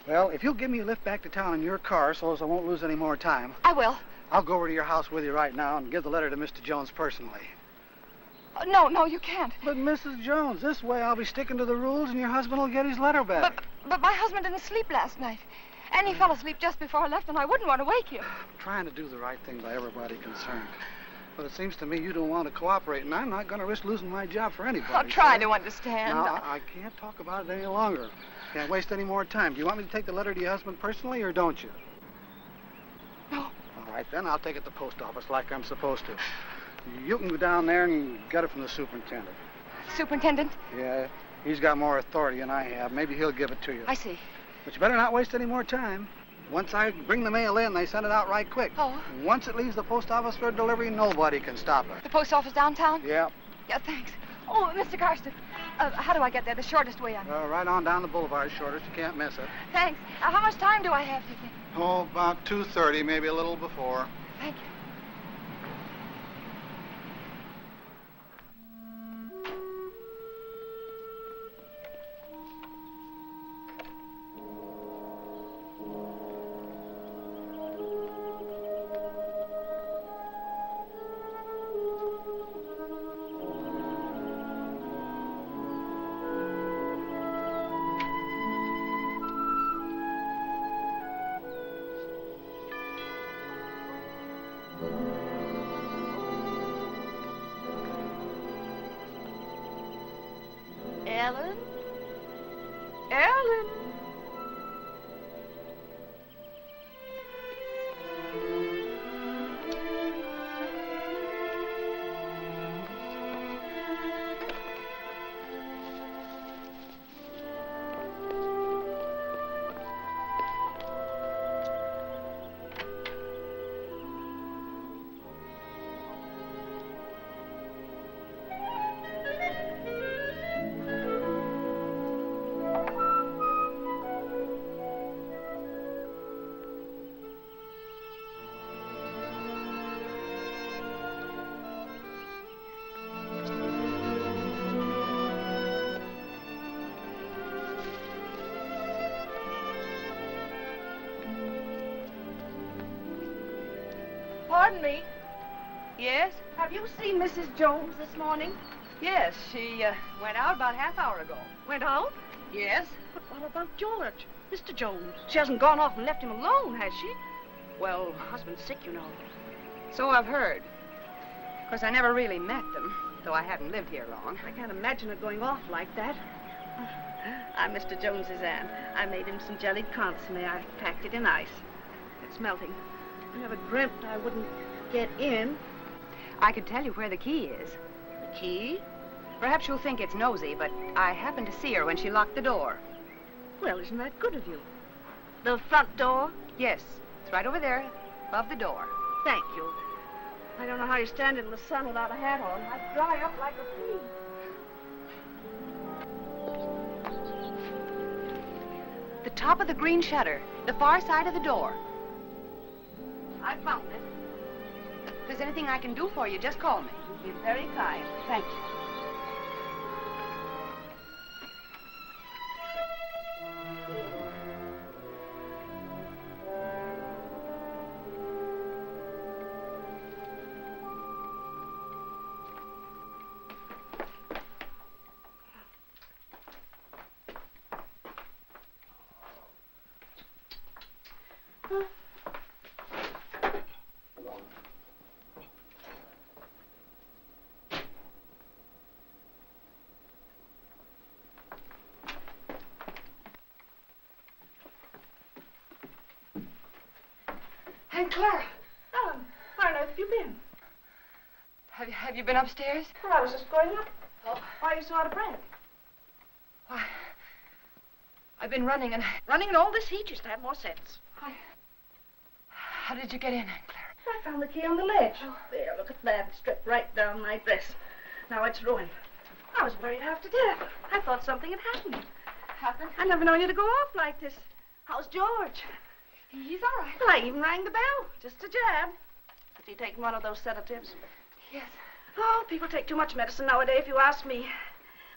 Well, if you'll give me a lift back to town in your car so as I won't lose any more time... I will. I'll go over to your house with you right now and give the letter to Mr. Jones personally. No, you can't. But, Mrs. Jones, this way I'll be sticking to the rules and your husband will get his letter back. But my husband didn't sleep last night. And he fell asleep just before I left, and I wouldn't want to wake him. I'm trying to do the right thing by everybody concerned. But it seems to me you don't want to cooperate, and I'm not going to risk losing my job for anybody. I'll try to understand. Now, I can't talk about it any longer. Can't waste any more time. Do you want me to take the letter to your husband personally, or don't you? No. All right, then I'll take it to the post office like I'm supposed to. You can go down there and get it from the superintendent. Superintendent? Yeah, he's got more authority than I have. Maybe he'll give it to you. I see. But you better not waste any more time. Once I bring the mail in, they send it out right quick. Oh. Once it leaves the post office for delivery, nobody can stop it. The post office downtown? Yeah. Yeah, thanks. Oh, Mr. Karsten, how do I get there? The shortest way on. Right on down the boulevard, shortest. You can't miss it. Thanks. How much time do I have, do you think? Oh, about 2:30, maybe a little before. Thank you. Ellen? Ellen? Pardon me. Yes? Have you seen Mrs. Jones this morning? Yes, she went out about half hour ago. Went out? Yes? But what about George? Mr. Jones. She hasn't gone off and left him alone, has she? Well, husband's sick, you know. So I've heard. Of course, I never really met them, though I haven't lived here long. I can't imagine her going off like that. I'm Mr. Jones's aunt. I made him some jellied consomme. I packed it in ice. It's melting. I never dreamt I wouldn't get in. I could tell you where the key is. The key? Perhaps you'll think it's nosy, but I happened to see her when she locked the door. Well, isn't that good of you? The front door? Yes, it's right over there, above the door. Thank you. I don't know how you stand in the sun without a hat on. I'd dry up like a pea. The top of the green shutter, the far side of the door. I found it. If there's anything I can do for you, just call me. You're very kind. Thank you. Clara. Ellen, where on earth have you been? Have you been upstairs? Well, I was just going up. Oh. Why are you so out of breath? Why, I've been running and... Running in all this heat, you should have more sense. How did you get in, Aunt Clara? I found the key on the ledge. Oh, there, look at that. It stripped right down my dress. Now it's ruined. I was worried half to death. I thought something had happened. Happened? I never known you to go off like this. How's George? He's all right. Well, I even rang the bell. Just a jab. Has he taken one of those sedatives? Yes. Oh, people take too much medicine nowadays, if you ask me.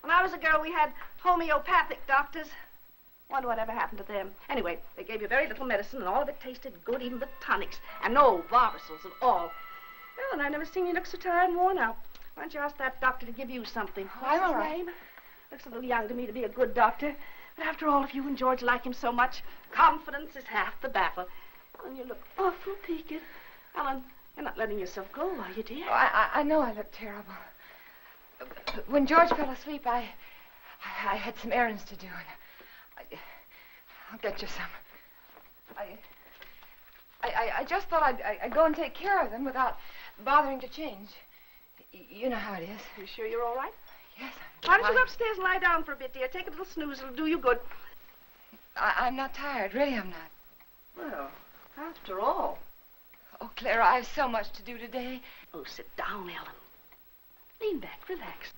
When I was a girl, we had homeopathic doctors. Wonder what ever happened to them. Anyway, they gave you very little medicine, and all of it tasted good, even the tonics. And no Barbasals at all. Well, and I've never seen you look so tired and worn out. Why don't you ask that doctor to give you something? I'm all What's his right. name? Looks a little young to me to be a good doctor. But after all, if you and George like him so much, confidence is half the battle. And you look awful peaked. Ellen, you're not letting yourself go, are you, dear? Oh, I know I look terrible. When George fell asleep, I had some errands to do, and I'll get you some. I just thought I'd go and take care of them without bothering to change. You know how it is. You sure you're all right? Yes. Why don't you go upstairs and lie down for a bit, dear? Take a little snooze. It'll do you good. I'm not tired. Really, I'm not. Well, after all. Oh, Clara, I have so much to do today. Oh, sit down, Ellen. Lean back. Relax.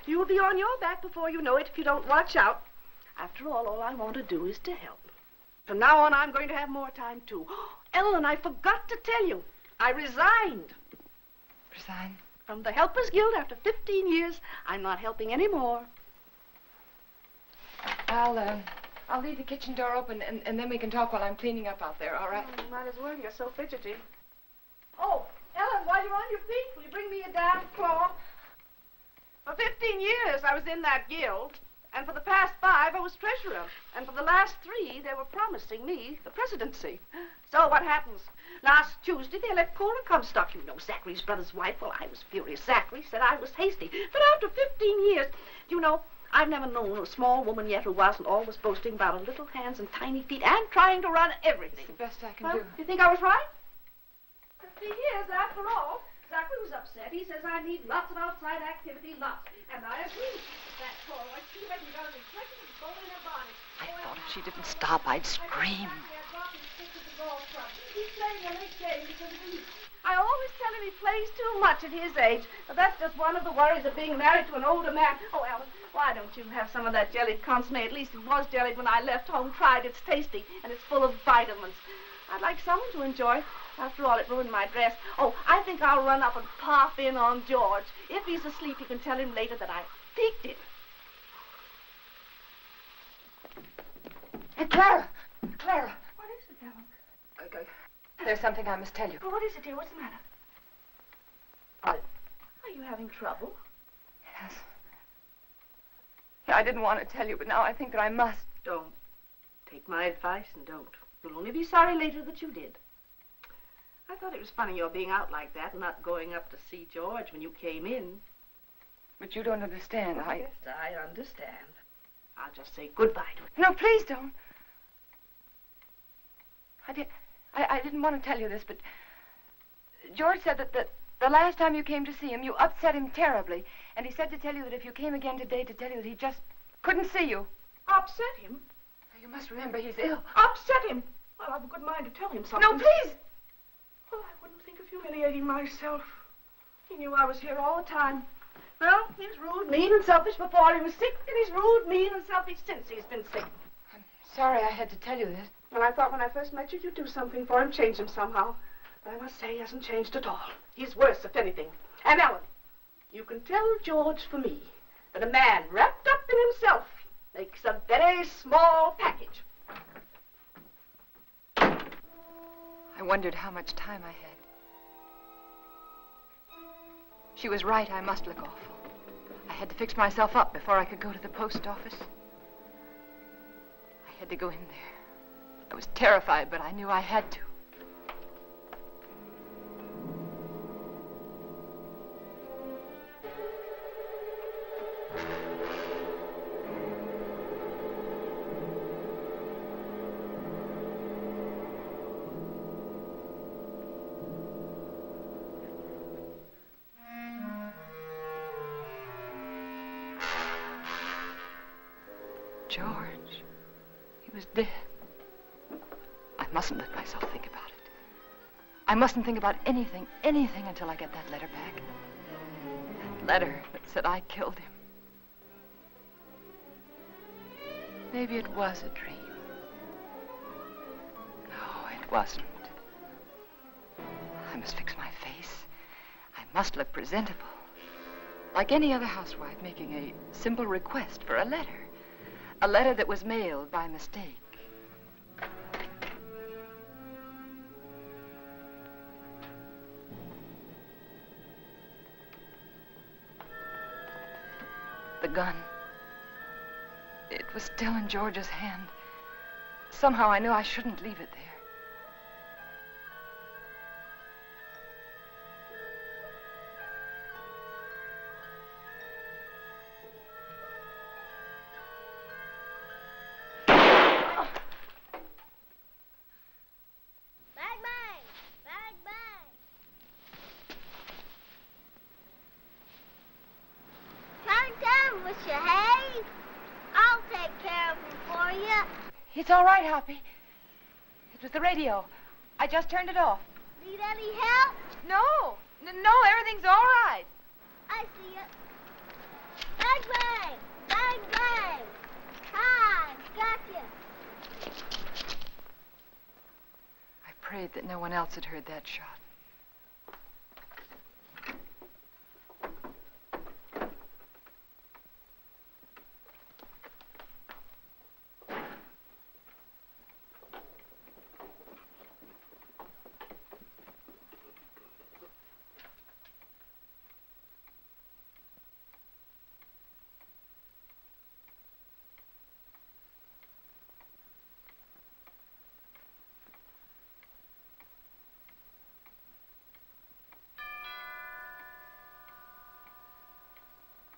You'll be on your back before you know it if you don't watch out. After all I want to do is to help. From now on, I'm going to have more time, too. Ellen, I forgot to tell you. I resigned. Resigned? From the Helpers Guild after 15 years. I'm not helping anymore. I'll leave the kitchen door open, and then we can talk while I'm cleaning up out there, all right? Oh, you might as well. You're so fidgety. Oh, Ellen, while you're on your feet, will you bring me a damn cloth? For 15 years, I was in that guild. And for the past 5, I was treasurer. And for the last 3, they were promising me the presidency. So what happens? Last Tuesday, they let Cora Comstock, you know, Zachary's brother's wife. Well, I was furious. Zachary said I was hasty. But after 15 years, you know, I've never known a small woman yet who wasn't always boasting about her little hands and tiny feet and trying to run everything. It's the best I can do. You think I was right? 15 years, after all. Zachary was upset. He says I need lots of outside activity, lots. And I agree. That Cora, she hasn't got any precious bone in her body. I thought if she didn't stop, I'd scream. He's playing a late game because of me. I always tell him he plays too much at his age. But that's just one of the worries of being married to an older man. Oh, Ellen, why don't you have some of that jellied consomme? At least it was jellied when I left home. Tried. It's tasty, and it's full of vitamins. I'd like someone to enjoy. After all, it ruined my dress. Oh, I think I'll run up and pop in on George. If he's asleep, you can tell him later that I peeked him. Hey, Clara! Clara! What is it, Ellen? There's something I must tell you. Oh, what is it, dear? What's the matter? Are you having trouble? Yes. Yeah, I didn't want to tell you, but now I think that I must. Don't. Take my advice and don't. You'll only be sorry later that you did. I thought it was funny your being out like that and not going up to see George when you came in. But you don't understand. Yes, I understand. I'll just say goodbye to him. No, please don't. I didn't want to tell you this, but George said that the last time you came to see him, you upset him terribly. And he said to tell you that if you came again today, to tell you that he just couldn't see you. Upset him? You must remember he's ill. Upset him? Well, I've a good mind to tell him something. No, please! Well, I wouldn't think of humiliating myself. He knew I was here all the time. Well, he was rude, mean, and selfish before he was sick, and he's rude, mean, and selfish since he's been sick. I'm sorry I had to tell you this. Well, I thought when I first met you, you'd do something for him, change him somehow. But I must say he hasn't changed at all. He's worse, if anything. And Ellen, you can tell George for me that a man wrapped up in himself makes a very small package. I wondered how much time I had. She was right, I must look awful. I had to fix myself up before I could go to the post office. I had to go in there. I was terrified, but I knew I had to. George. He was dead. I mustn't let myself think about it. I mustn't think about anything until I get that letter back. That letter that said I killed him. Maybe it was a dream. No, it wasn't. I must fix my face. I must look presentable. Like any other housewife making a simple request for a letter. A letter that was mailed by mistake. The gun. It was still in George's hand. Somehow I knew I shouldn't leave it there. It's all right, Hoppy. It was the radio. I just turned it off. Need any help? No, everything's all right. I see it. Bang, bang! Bang, bang! Hi, gotcha. I prayed that no one else had heard that shot.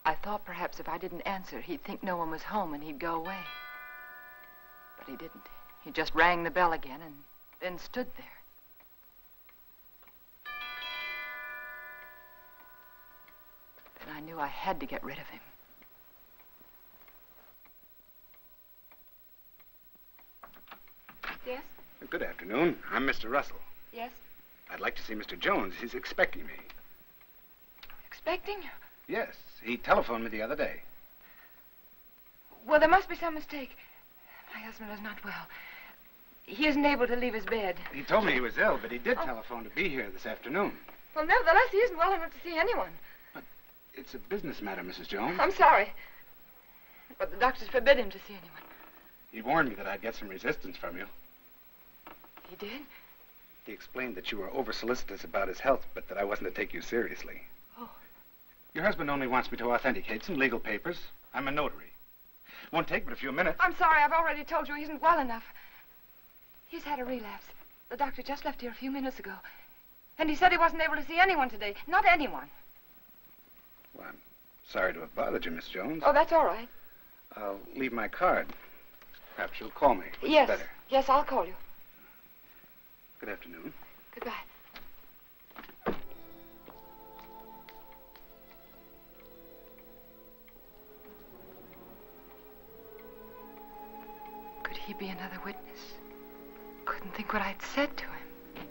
I thought perhaps if I didn't answer, he'd think no one was home and he'd go away. But he didn't. He just rang the bell again and then stood there. Then I knew I had to get rid of him. Yes? Good afternoon. I'm Mr. Russell. Yes? I'd like to see Mr. Jones. He's expecting me. Expecting? Yes. He telephoned me the other day. Well, there must be some mistake. My husband is not well. He isn't able to leave his bed. He told me he was ill, but he did telephone to be here this afternoon. Well, nevertheless, he isn't well enough to see anyone. But it's a business matter, Mrs. Jones. I'm sorry. But the doctors forbid him to see anyone. He warned me that I'd get some resistance from you. He did? He explained that you were over-solicitous about his health, but that I wasn't to take you seriously. Oh. Your husband only wants me to authenticate some legal papers. I'm a notary. Won't take but a few minutes. I'm sorry. I've already told you he isn't well enough. He's had a relapse. The doctor just left here a few minutes ago. And he said he wasn't able to see anyone today. Not anyone. Well, I'm sorry to have bothered you, Miss Jones. Oh, that's all right. I'll leave my card. Perhaps you'll call me. Yes. Better. Yes, I'll call you. Good afternoon. Goodbye. Could he be another witness? Couldn't think what I'd said to him.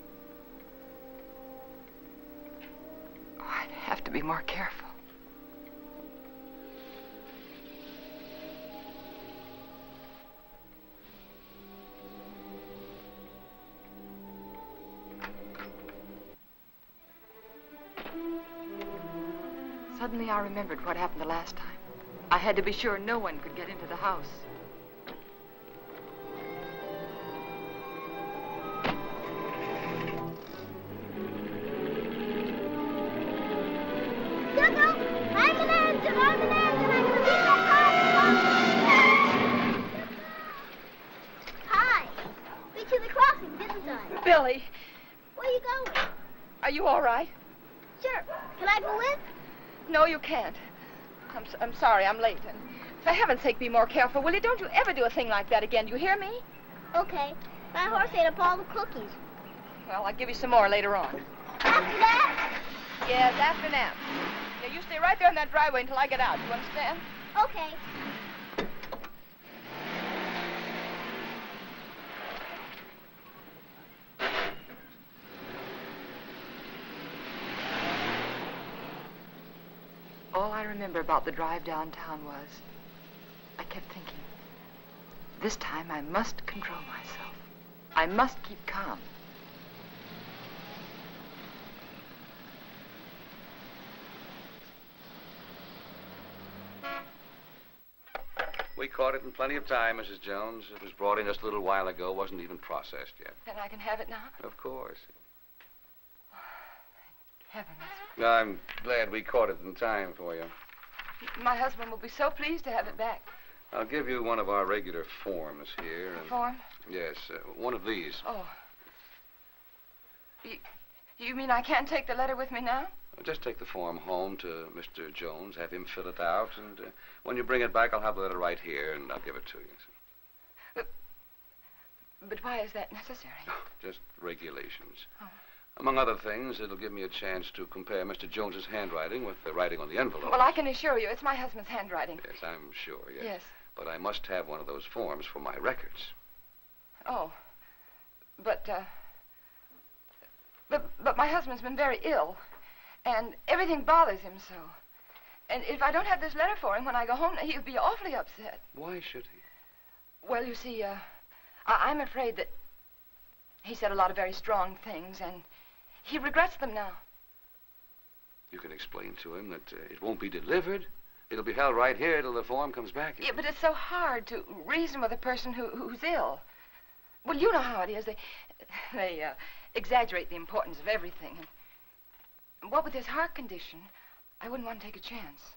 Oh, I'd have to be more careful. Suddenly I remembered what happened the last time. I had to be sure no one could get into the house. Hi. We to the crossing, didn't I? Billy. Where are you going? Are you all right? Sure. Can I go with? No, you can't. I'm sorry, I'm late. And for heaven's sake, be more careful, will you? Don't you ever do a thing like that again. Do you hear me? Okay. My horse ate up all the cookies. Well, I'll give you some more later on. After that? Yes, after nap. Now, you stay right there in that driveway until I get out. You understand? Okay. I remember about the drive downtown was, I kept thinking, this time I must control myself. I must keep calm. We caught it in plenty of time, Mrs. Jones. It was brought in just a little while ago. Wasn't even processed yet. Then I can have it now? Of course. Heavens. I'm glad we caught it in time for you. My husband will be so pleased to have it back. I'll give you one of our regular forms here. A form? Yes, one of these. Oh. You mean I can't take the letter with me now? Just take the form home to Mr. Jones, have him fill it out, and when you bring it back, I'll have the letter right here, and I'll give it to you. But why is that necessary? Just regulations. Oh. Among other things, it'll give me a chance to compare Mr. Jones's handwriting with the writing on the envelope. Well, I can assure you it's my husband's handwriting. Yes, I'm sure, yes. Yes. But I must have one of those forms for my records. Oh. But my husband's been very ill. And everything bothers him so. And if I don't have this letter for him when I go home, he'll be awfully upset. Why should he? Well, you see, I'm afraid that he said a lot of very strong things, and he regrets them now. You can explain to him that it won't be delivered. It'll be held right here till the form comes back. Yeah, but it's so hard to reason with a person who's ill. Well, you know how it is. They exaggerate the importance of everything. And what with his heart condition, I wouldn't want to take a chance.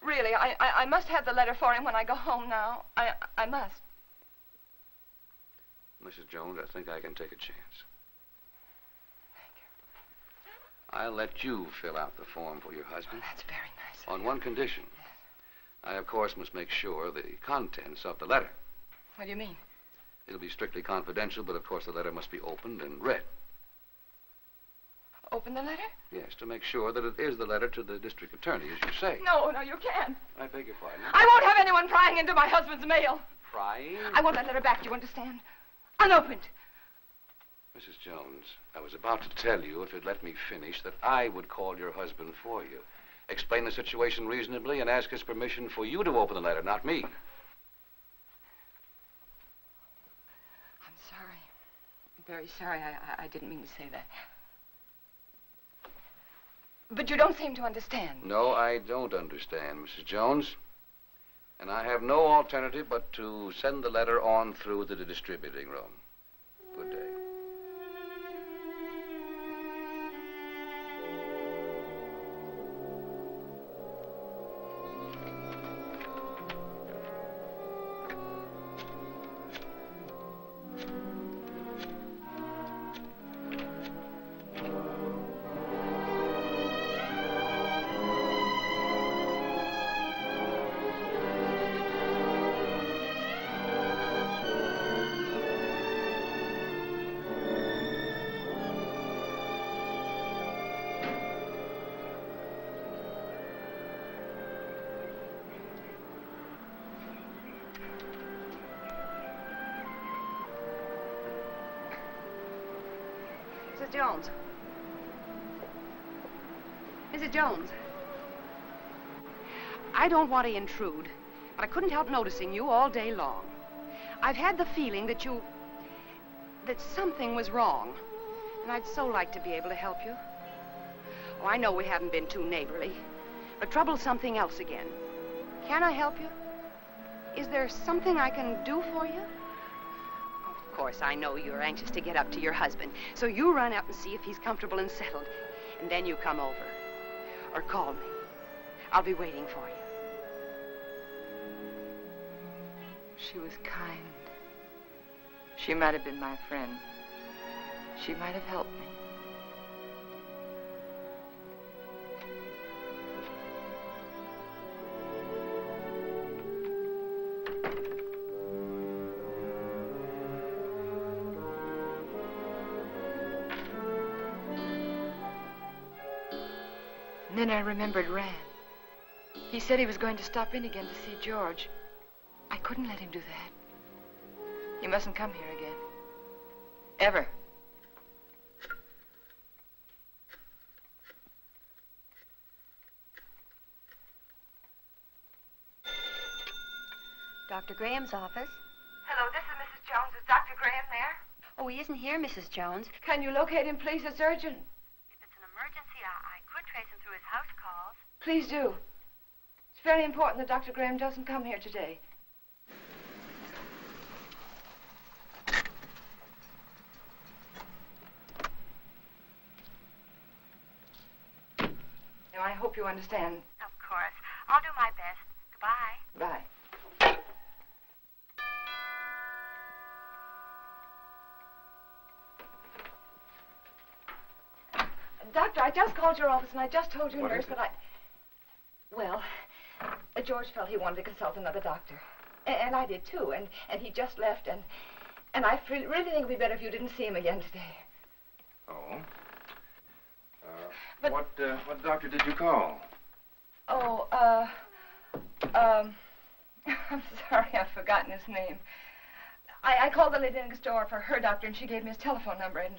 Really, I must have the letter for him when I go home now. I must. Mrs. Jones, I think I can take a chance. Thank you. I'll let you fill out the form for your husband. Oh, that's very nice. On one condition. Yes. I, of course, must make sure the contents of the letter. What do you mean? It'll be strictly confidential, but of course the letter must be opened and read. Open the letter? Yes, to make sure that it is the letter to the district attorney, as you say. No, you can't. I beg your pardon. I won't have anyone prying into my husband's mail. Prying? I want that letter back, do you understand? Unopened. Mrs. Jones, I was about to tell you, if you'd let me finish, that I would call your husband for you. Explain the situation reasonably and ask his permission for you to open the letter, not me. I'm sorry. I'm very sorry. I didn't mean to say that. But you don't seem to understand. No, I don't understand, Mrs. Jones. And I have no alternative but to send the letter on through to the distributing room. Good day. Mrs. Jones. Mrs. Jones. I don't want to intrude, but I couldn't help noticing you all day long. I've had the feeling that something was wrong, and I'd so like to be able to help you. Oh, I know we haven't been too neighborly, but trouble's something else again. Can I help you? Is there something I can do for you? Of course, I know you're anxious to get up to your husband, so you run up and see if he's comfortable and settled, and then you come over. Or call me. I'll be waiting for you. She was kind. She might have been my friend. She might have helped me. And then I remembered Rand. He said he was going to stop in again to see George. I couldn't let him do that. He mustn't come here again. Ever. Dr. Graham's office. Hello, this is Mrs. Jones. Is Dr. Graham there? Oh, he isn't here, Mrs. Jones. Can you locate him, please? It's urgent. If it's an emergency, I could trace him through his house calls. Please do. It's very important that Dr. Graham doesn't come here today. Now, I hope you understand. Of course. I'll do my best. Goodbye. Bye. Doctor, I just called your office and I just told your nurse that I... Well, George felt he wanted to consult another doctor. And I did too. And he just left and I really think it would be better if you didn't see him again today. Oh? What doctor did you call? Oh, I'm sorry, I've forgotten his name. I called the lady next door for her doctor and she gave me his telephone number and,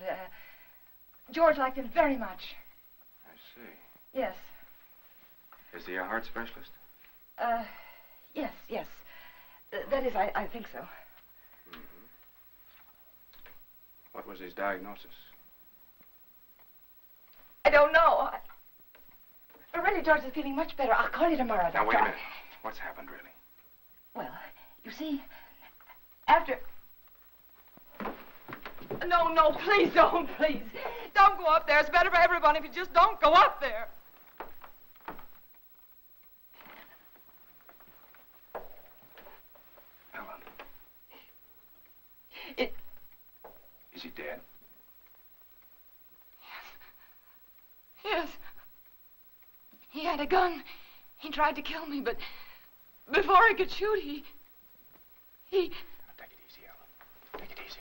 George liked him very much. I see. Yes. Is he a heart specialist? Yes. That is, I think so. Mm-hmm. What was his diagnosis? I don't know. But really, George is feeling much better. I'll call you tomorrow, Doctor. Now, wait a minute. What's happened, really? Well, you see, after... No, please don't, please. Don't go up there. It's better for everyone if you just don't go up there. Ellen. Is he dead? Yes. He had a gun. He tried to kill me, but before he could shoot, he... Take it easy, Ellen. Take it easy.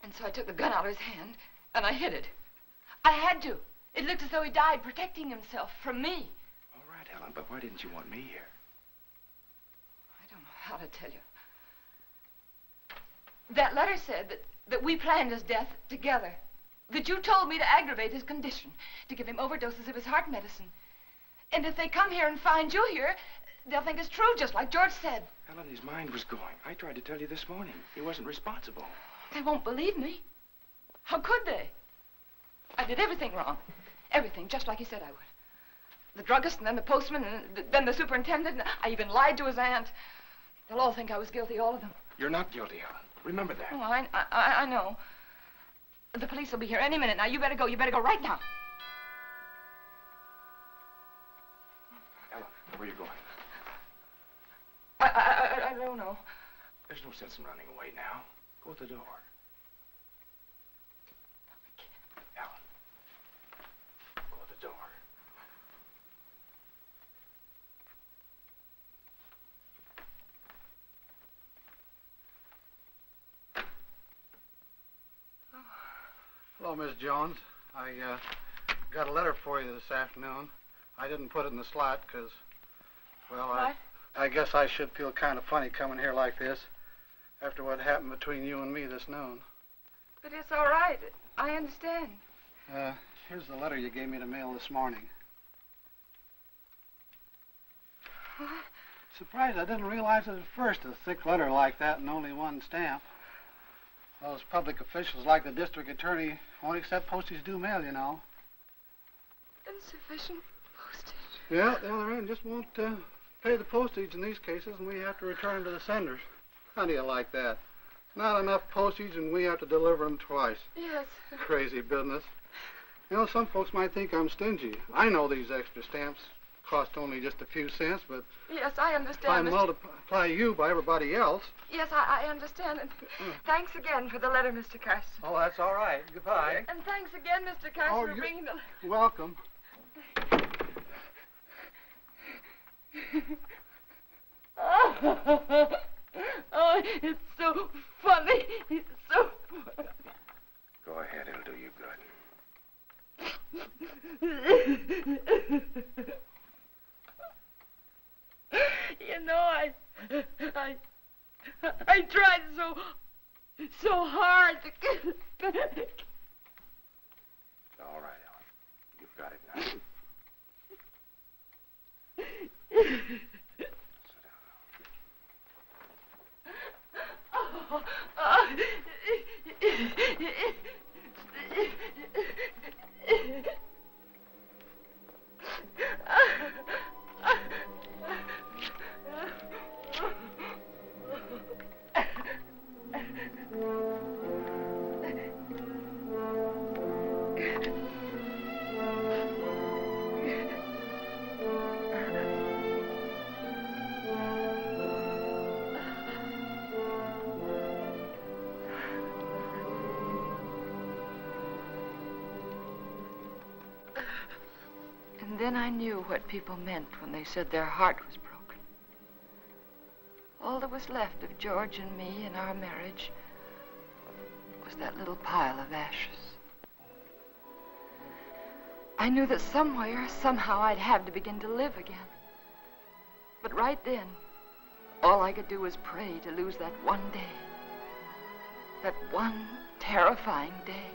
And so I took the gun out of his hand, and I hid it. I had to. It looked as though he died protecting himself from me. All right, Ellen, but why didn't you want me here? I don't know how to tell you. That letter said that we planned his death together. That you told me to aggravate his condition, to give him overdoses of his heart medicine. And if they come here and find you here, they'll think it's true, just like George said. Ellen, his mind was going. I tried to tell you this morning. He wasn't responsible. They won't believe me. How could they? I did everything wrong. Everything, just like he said I would. The druggist, and then the postman, and then the superintendent, and I even lied to his aunt. They'll all think I was guilty, all of them. You're not guilty, Ellen. Remember that. Oh, I know. The police will be here any minute now. You better go. You better go right now. Ellen, where are you going? I don't know. There's no sense in running away now. Go to the door. Ellen. Go to the door. Hello, Miss Jones. I got a letter for you this afternoon. I didn't put it in the slot because, well, I guess I should feel kind of funny coming here like this after what happened between you and me this noon. But it's all right. I understand. Here's the letter you gave me to mail this morning. Surprised I didn't realize it at first, a thick letter like that and only one stamp. Those public officials like the district attorney won't accept postage due mail, you know. Insufficient postage. Yeah, the other end just won't pay the postage in these cases, and we have to return them to the senders. How do you like that? Not enough postage, and we have to deliver them twice. Yes. Crazy business. You know, some folks might think I'm stingy. I know these extra stamps cost only just a few cents, but yes, I understand. if I multiply you by everybody else. Yes, I understand. And thanks again for the letter, Mr. Carson. Oh, that's all right. Goodbye. And thanks again, Mr. Carson, for bringing the... Welcome. Oh, it's so funny. It's so funny. Go ahead, it'll do you good. You know, I tried so hard to get it back. It's all right, Ellen. You've got it now. And then I knew what people meant when they said their heart was broken. All that was left of George and me and our marriage was that little pile of ashes. I knew that somewhere, somehow, I'd have to begin to live again. But right then, all I could do was pray to lose that one day. That one terrifying day.